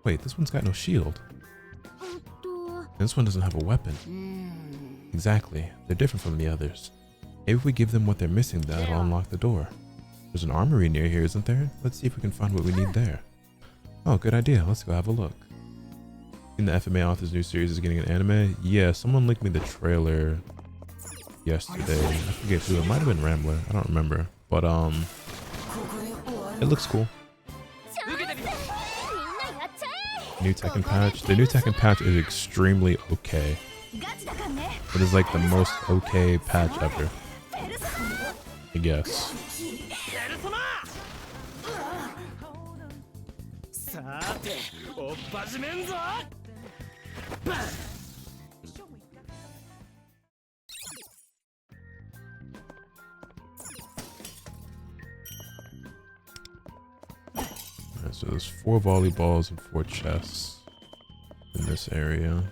Wait, this one's got no shield. And this one doesn't have a weapon. Exactly. They're different from the others. Maybe if we give them what they're missing, that'll unlock the door. There's an armory near here, isn't there? Let's see if we can find what we need there. Oh, good idea. Let's go have a look. In the FMA author's new series is getting an anime. Yeah, someone linked me the trailer yesterday. I forget who. It might have been Rambler. I don't remember. But it looks cool. New Tekken patch. The new Tekken patch is extremely okay. It is like the most okay patch ever, I guess. Alright, so there's 4 volleyballs and 4 chests in this area.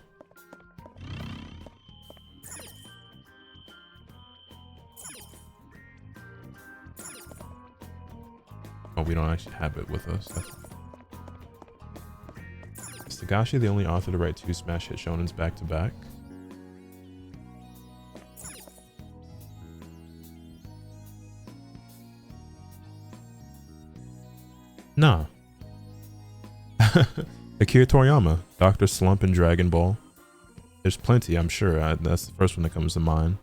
Oh, we don't actually have it with us. Is Tagashi the only author to write 2 smash hit shonens back to back? Nah. Akira Toriyama, Dr. Slump and Dragon Ball. There's plenty, I'm sure. That's the first one that comes to mind.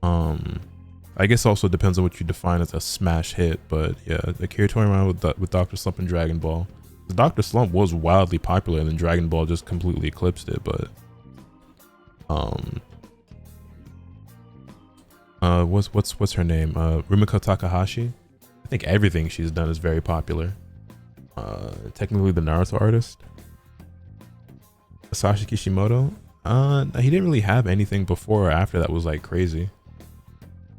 I guess also depends on what you define as a smash hit, but yeah, Akira Toriyama with Dr. Slump and Dragon Ball. Dr. Slump was wildly popular, and then Dragon Ball just completely eclipsed it. But what's her name? Rumiko Takahashi. I think everything she's done is very popular. Technically the Naruto artist. Masashi Kishimoto. He didn't really have anything before or after that was like crazy.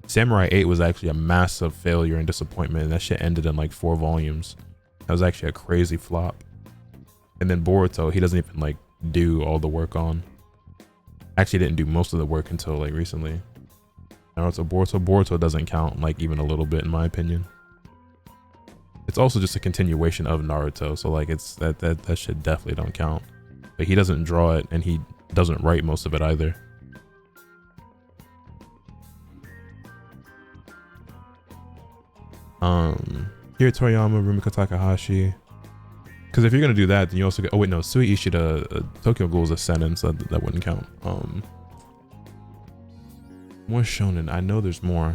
Samurai 8 was actually a massive failure and disappointment, and that shit ended in like 4 volumes. That was actually a crazy flop. And then Boruto, he doesn't even like do all the work on. Actually didn't do most of the work until like recently. Naruto, Boruto doesn't count like even a little bit in my opinion. It's also just a continuation of Naruto, so like it's that shit definitely don't count. But he doesn't draw it, and he doesn't write most of it either. Akira Toriyama, Rumiko Takahashi, because if you're gonna do that, then you also get. Oh wait, no, Sui Ishida, Tokyo Ghoul is a seinen, so that wouldn't count. More shonen. I know there's more.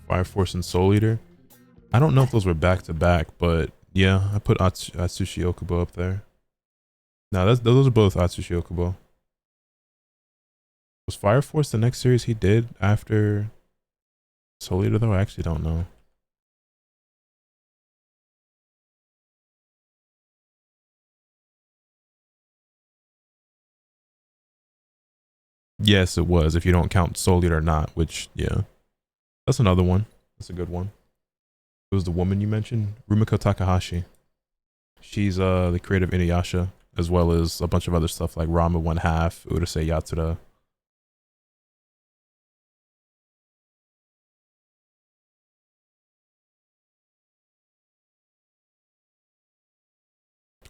Fire Force and Soul Eater. I don't know if those were back to back, but yeah, I put Atsushi Okubo up there. No, those are both Atsushi Okubo. Was Fire Force the next series he did after Soul Eater though? I actually don't know. Yes, it was, if you don't count Soul Eater or not, which, yeah. That's another one. That's a good one. It was the woman you mentioned, Rumiko Takahashi. She's the creator of Inuyasha, as well as a bunch of other stuff like Rama 1/2, Urusei Yatsura.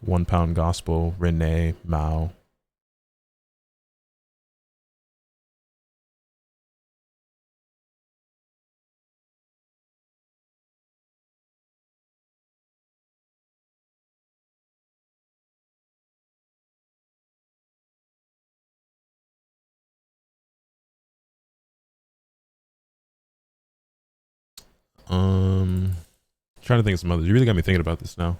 One Pound Gospel, Renee, Mao. Trying to think of some others. You really got me thinking about this now.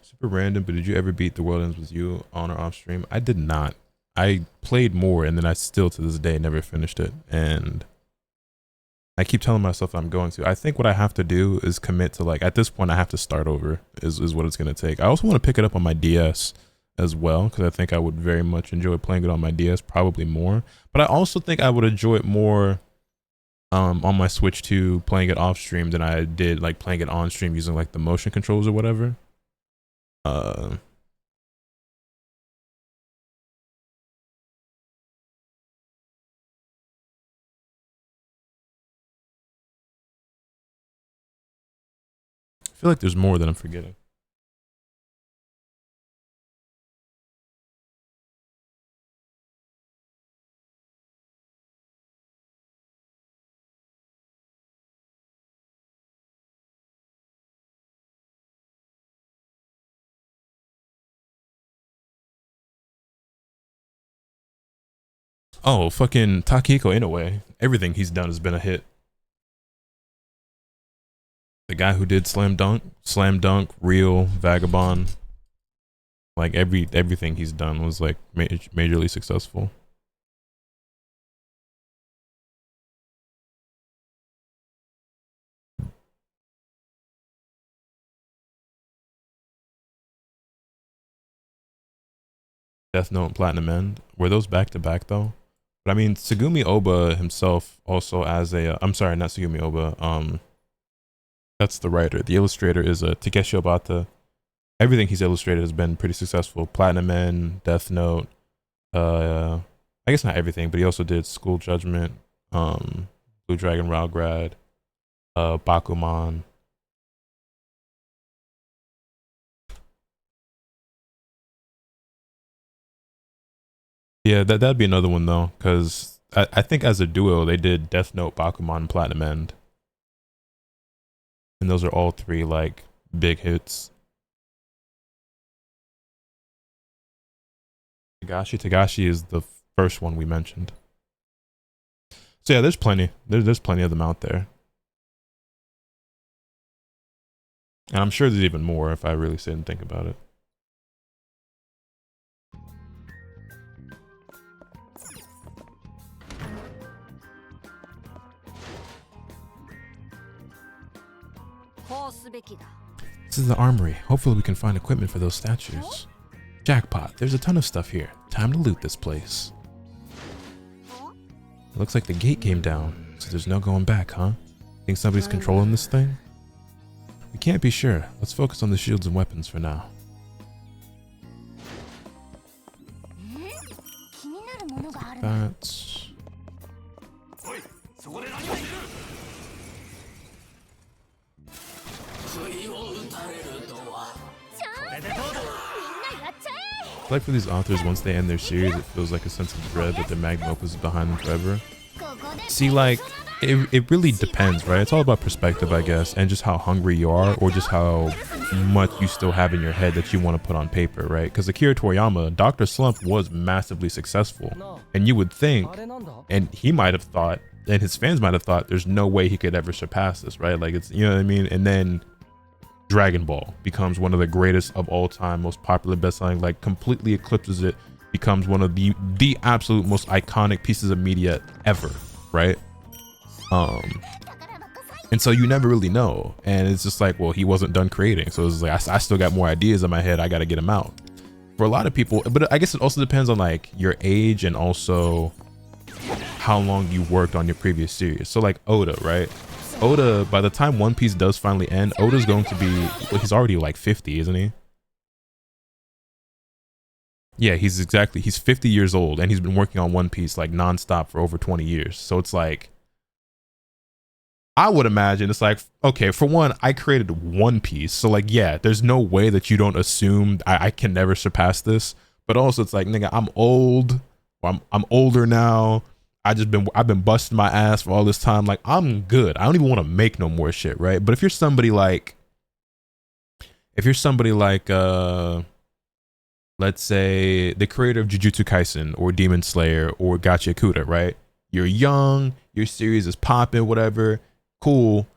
Super random, but did you ever beat The World Ends With You on or off stream? I did not. I played more, and then I still to this day never finished it. And I keep telling myself I'm going to. I think what I have to do is commit to, like, at this point I have to start over is what it's going to take. I also want to pick it up on my DS as well, because I think I would very much enjoy playing it on my DS, probably more. But I also think I would enjoy it more on my Switch 2 playing it off stream than I did like playing it on stream using like the motion controls or whatever. I feel like there's more that I'm forgetting. Oh, fucking Takehiko Inoue. Everything he's done has been a hit. The guy who did Slam Dunk, Real, Vagabond. Like everything he's done was like majorly successful. Death Note and Platinum End. Were those back to back though? But I mean, Tsugumi Oba himself also as a, I'm sorry, not Tsugumi Oba. That's the writer. The illustrator is Takeshi Obata. Everything he's illustrated has been pretty successful. Platinum End, Death Note. I guess not everything, but he also did School Judgment, Blue Dragon Ralgrad, Bakuman. Yeah, that'd be another one though, because I think as a duo they did Death Note, Bakuman, and Platinum End, and those are all three like big hits. Tagashi is the first one we mentioned. So yeah, there's plenty. There's plenty of them out there, and I'm sure there's even more if I really sit and think about it. This is the Armory. Hopefully we can find equipment for those statues. Jackpot, there's a ton of stuff here. Time to loot this place. It looks like the gate came down, so there's no going back, huh? Think somebody's controlling this thing? We can't be sure. Let's focus on the shields and weapons for now. That's like for these authors, once they end their series, it feels like a sense of dread that their magnum opus is behind them forever. See, like, it really depends, right? It's all about perspective, I guess, and just how hungry you are, or just how much you still have in your head that you want to put on paper, right? Because Akira Toriyama, Dr. Slump was massively successful, and you would think, and he might have thought, and his fans might have thought, there's no way he could ever surpass this, right? Like, it's, you know what I mean? And then Dragon Ball becomes one of the greatest of all time, most popular best-selling, like completely eclipses it, becomes one of the absolute most iconic pieces of media ever, right? And so you never really know, and it's just like, well, he wasn't done creating, so it's like I still got more ideas in my head, I got to get them out. For a lot of people, but I guess it also depends on like your age and also how long you worked on your previous series. So like Oda, right? Oda, by the time One Piece does finally end, Oda's going to be, well, he's already like 50, isn't he? Yeah, he's 50 years old, and he's been working on One Piece like nonstop for over 20 years. So it's like, I would imagine it's like, okay, for one, I created One Piece, so like, yeah, there's no way that you don't assume I can never surpass this. But also, it's like, nigga, I'm old, I'm older now. I've been busting my ass for all this time. Like, I'm good. I don't even want to make no more shit, right? But if you're somebody like, let's say the creator of Jujutsu Kaisen or Demon Slayer or Gachiakuta, right? You're young, your series is popping, whatever, cool.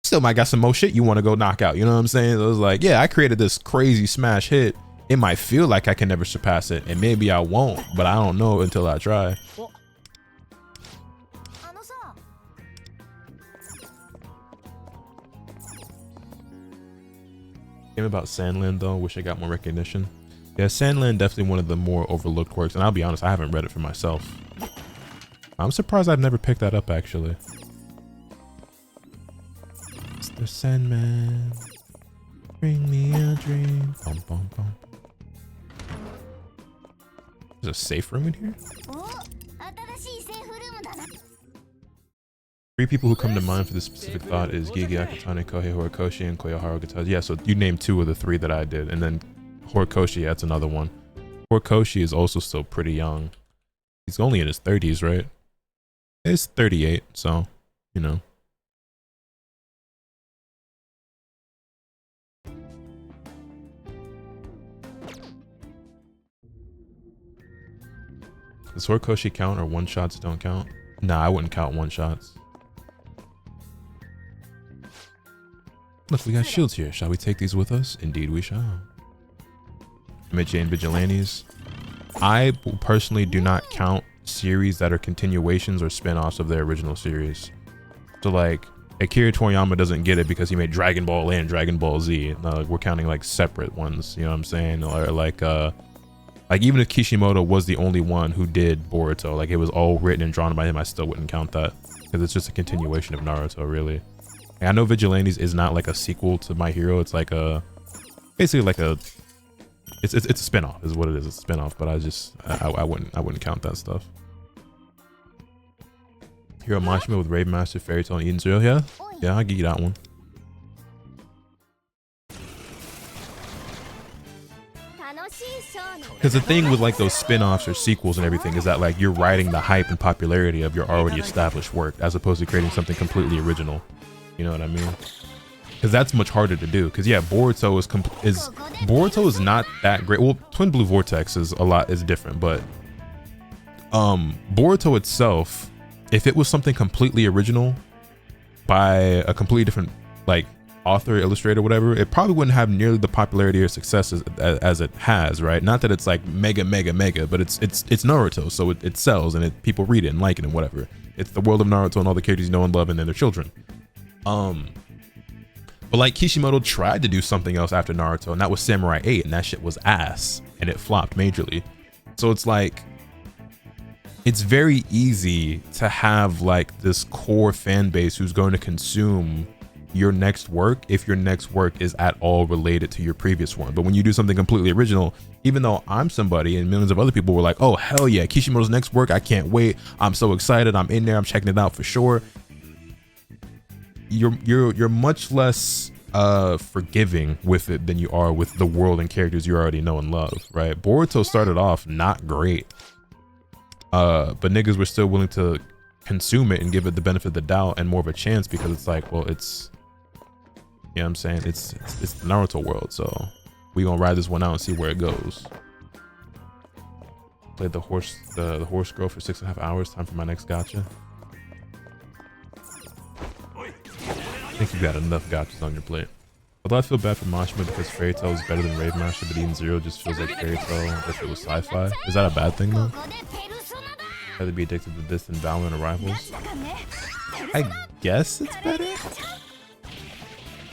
Still might got some more shit you want to go knock out, you know what I'm saying? So it was like, yeah, I created this crazy smash hit. It might feel like I can never surpass it, and maybe I won't, but I don't know until I try. Game about Sandland though, wish I got more recognition. Yeah, Sandland definitely one of the more overlooked works, and I'll be honest, I haven't read it for myself. I'm surprised I've never picked that up actually. Mr. Sandman, bring me a dream. Bum, bum, bum. There's a safe room in here? 3 people who come to mind for this specific thought is Gigi Akutane, Kohei Horikoshi, and Koyoharu Gatachi. Yeah, so you named 2 of the 3 that I did, and then Horikoshi, that's another one. Horikoshi is also still pretty young. He's only in his 30s, right? He's 38, so, you know. Does Horikoshi count or one-shots don't count? Nah, I wouldn't count one-shots. Look, we got shields here. Shall we take these with us? Indeed we shall. Midge and Vigilantes. I personally do not count series that are continuations or spin-offs of their original series. So like, Akira Toriyama doesn't get it because he made Dragon Ball and Dragon Ball Z. No, we're counting like separate ones, you know what I'm saying? Or like even if Kishimoto was the only one who did Boruto, like it was all written and drawn by him, I still wouldn't count that because it's just a continuation of Naruto, really. And I know Vigilantes is not like a sequel to My Hero. It's like basically like it's a spinoff is what it is. It's a spinoff, but I wouldn't count that stuff. Hero Mashima with Rave Master, Fairy Tail, and Eden Zero. Yeah, I'll give you that one. Because the thing with like those spin-offs or sequels and everything is that like you're riding the hype and popularity of your already established work as opposed to creating something completely original. You know what I mean? Because that's much harder to do. Because yeah, Boruto is not that great. Well, Twin Blue Vortex is different, but Boruto itself, if it was something completely original by a completely different like author, illustrator, whatever, it probably wouldn't have nearly the popularity or success as it has, right? Not that it's like mega, but it's Naruto, so it sells and people read it and like it and whatever. It's the world of Naruto and all the characters you know and love and then their children. But like Kishimoto tried to do something else after Naruto, and that was Samurai 8, and that shit was ass, and it flopped majorly. So it's like, it's very easy to have like this core fan base who's going to consume your next work if your next work is at all related to your previous one. But when you do something completely original, even though I'm somebody and millions of other people were like, oh hell yeah, Kishimoto's next work, I can't wait, I'm so excited, I'm in there, I'm checking it out for sure, you're much less forgiving with it than you are with the world and characters you already know and love, right? Boruto started off not great, but niggas were still willing to consume it and give it the benefit of the doubt and more of a chance because it's like, well, it's, you know what I'm saying, it's the Naruto world, so we gonna ride this one out and see where it goes. Played the horse girl for 6.5 hours. Time for my next gacha. I think you got enough gachas on your plate. Although I feel bad for Mashima because Fairy Tail is better than Rave Master, but even Zero just feels like Fairy Tail if it was sci-fi. Is that a bad thing though? Rather be addicted to this than Valorant or Rivals? I guess it's better.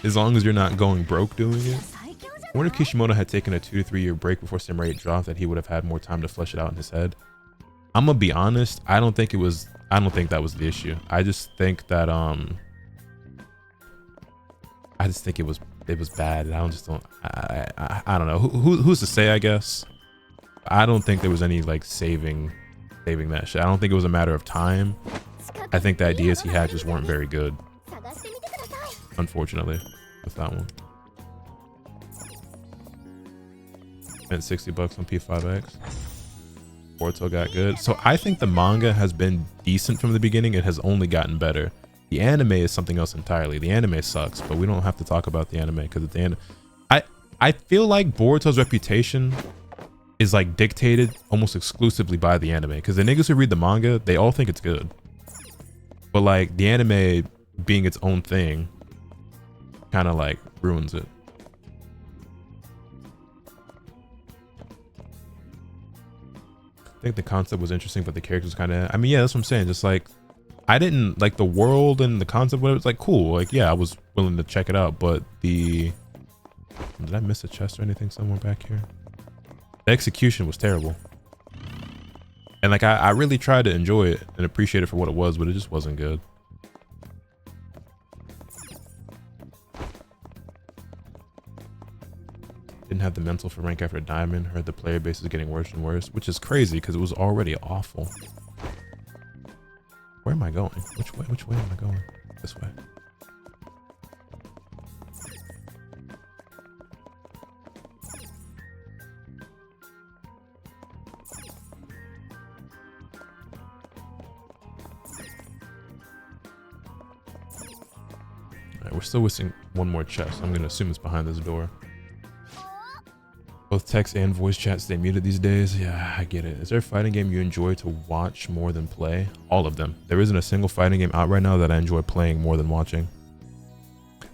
As long as you're not going broke doing it. I wonder if Kishimoto had taken a 2 to 3 year break before Samurai 8 dropped, that he would have had more time to flesh it out in his head. I'm gonna be honest, I don't think that was the issue. I just think that I just think it was bad. I don't know. Who's to say, I guess. I don't think there was any like saving that shit. I don't think it was a matter of time. I think the ideas he had just weren't very good, unfortunately, with that one. Spent $60 on P5X. Boruto got good. So I think the manga has been decent from the beginning. It has only gotten better. The anime is something else entirely. The anime sucks, but we don't have to talk about the anime because at the end, I feel like Boruto's reputation is like dictated almost exclusively by the anime, because the niggas who read the manga, they all think it's good, but like the anime being its own thing kind of like ruins it. I think the concept was interesting, but the characters kind of, I mean, yeah, that's what I'm saying. Just like, I didn't like the world and the concept, whatever. It's like cool. Like, yeah, I was willing to check it out, but did I miss a chest or anything somewhere back here? The execution was terrible. And like, I really tried to enjoy it and appreciate it for what it was, but it just wasn't good. Didn't have the mental for rank after Diamond. Heard the player base is getting worse and worse, which is crazy because it was already awful. Where am I going? Which way am I going? This way. Alright, we're still missing one more chest. I'm gonna assume it's behind this door. Both text and voice chat stay muted these days. Yeah, I get it. Is there a fighting game you enjoy to watch more than play? All of them. There isn't a single fighting game out right now that I enjoy playing more than watching.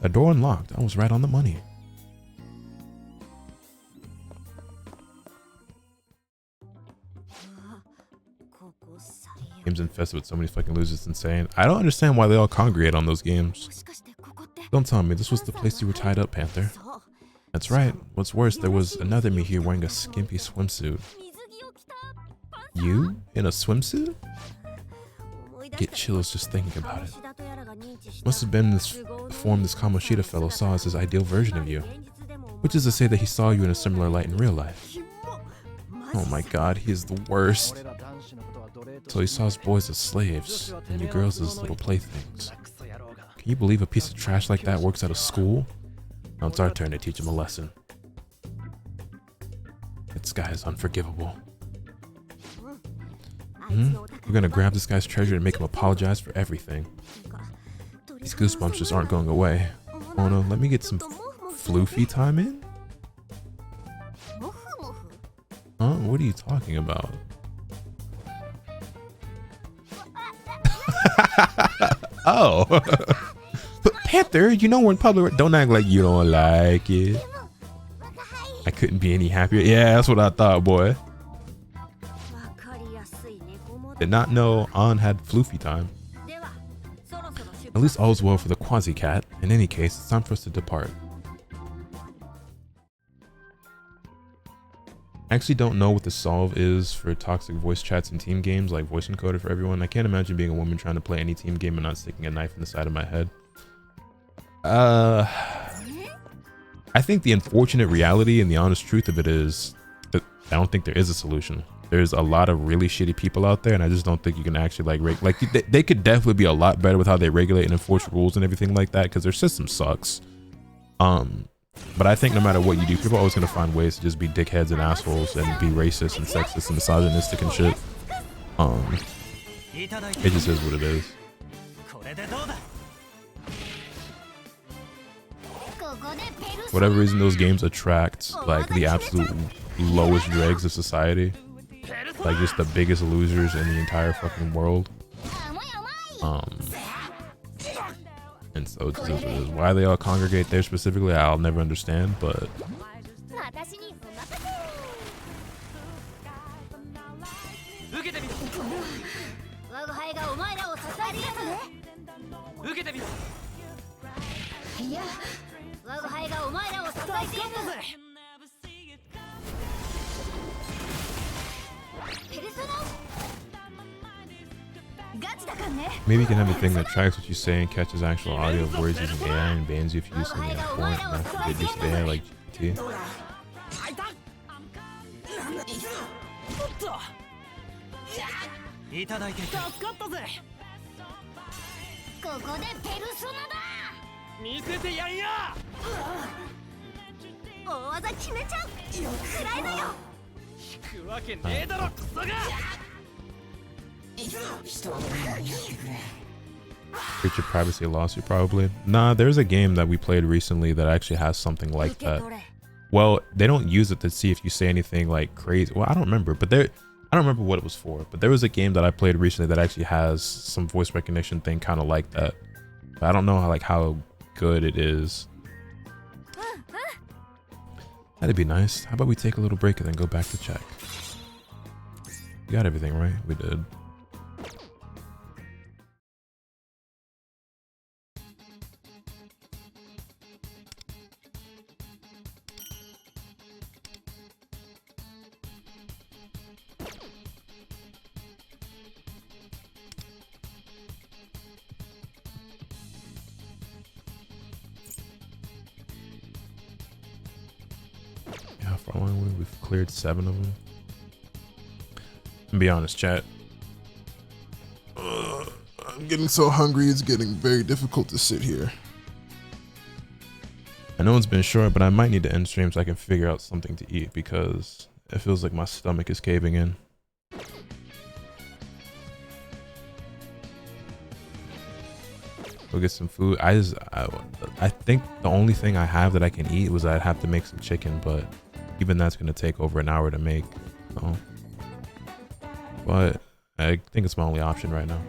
A door unlocked. I was right on the money. Games infested with so many fucking losers. It's insane. I don't understand why they all congregate on those games. Don't tell me this was the place you were tied up, Panther. That's right. What's worse, there was another me here wearing a skimpy swimsuit. You? In a swimsuit? Get chills just thinking about it. Must have been this form this Kamoshida fellow saw as his ideal version of you. Which is to say that he saw you in a similar light in real life. Oh my god, he is the worst. So he saw his boys as slaves, and you girls as little playthings. Can you believe a piece of trash like that works at a school? Now it's our turn to teach him a lesson. This guy is unforgivable. We're gonna grab this guy's treasure and make him apologize for everything. These goosebumps just aren't going away. Oh no, let me get some floofy time in? Huh? What are you talking about? Oh. But Panther, you know we're in public. Don't act like you don't like it. I couldn't be any happier. Yeah, that's what I thought, boy. Did not know An had floofy time. At least all's well for the Quasi-Cat. In any case, it's time for us to depart. I actually don't know what the solve is for toxic voice chats in team games like voice encoder for everyone. I can't imagine being a woman trying to play any team game and not sticking a knife in the side of my head. I think the unfortunate reality and the honest truth of it is that I don't think there is a solution. There's a lot of really shitty people out there, and I just don't think you can actually they could definitely be a lot better with how they regulate and enforce rules and everything like that, because their system sucks. But I think no matter what you do, people are always gonna find ways to just be dickheads and assholes and be racist and sexist and misogynistic and shit. It just is what it is. For whatever reason, those games attract like the absolute lowest dregs of society, like just the biggest losers in the entire fucking world. And so it's just what it is. Why they all congregate there specifically, I'll never understand, but maybe you can have a thing that tracks what you say and catches actual audio of words using AI and bans you if you use something important enough to get used to AI like GPT. Breach of privacy lawsuit, probably. Nah, there's a game that we played recently that actually has something like that. Well, they don't use it to see if you say anything like crazy. Well, I don't remember, but I don't remember what it was for. But there was a game that I played recently that actually has some voice recognition thing kind of like that. But I don't know how good it is. That'd be nice. How about we take a little break and then go back to check? You got everything right? We did. We've cleared 7 of them. And be honest, chat. I'm getting so hungry, it's getting very difficult to sit here. I know it's been short, but I might need to end stream so I can figure out something to eat because it feels like my stomach is caving in. Go get some food. I think the only thing I have that I can eat was I'd have to make some chicken, but even that's gonna take over an hour to make. So, but I think it's my only option right now.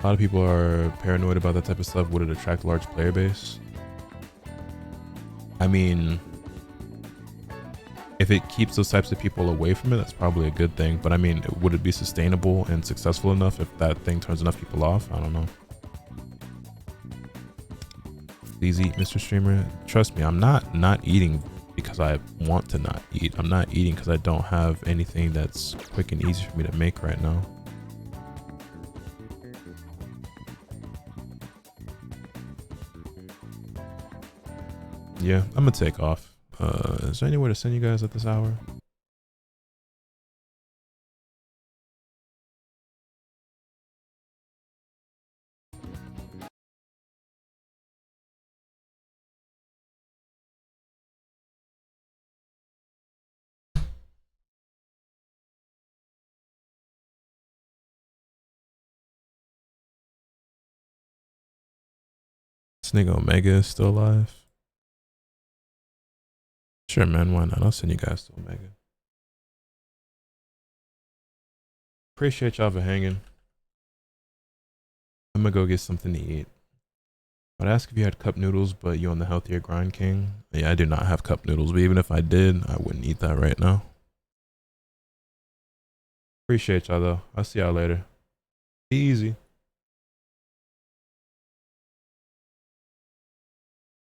A lot of people are paranoid about that type of stuff. Would it attract a large player base? I mean, if it keeps those types of people away from it, that's probably a good thing. But I mean, would it be sustainable and successful enough if that thing turns enough people off? I don't know. Please eat, Mr. Streamer. Trust me, I'm not eating because I want to not eat. I'm not eating because I don't have anything that's quick and easy for me to make right now. Yeah, I'm gonna take off. Is there anywhere to send you guys at this hour? This nigga Omega is still alive. Sure, man, why not? I'll send you guys to Omega. Appreciate y'all for hanging. I'm gonna go get something to eat. I'd ask if you had cup noodles, but you on the healthier grind, King. Yeah, I do not have cup noodles, but even if I did, I wouldn't eat that right now. Appreciate y'all though. I'll see y'all later. Be easy.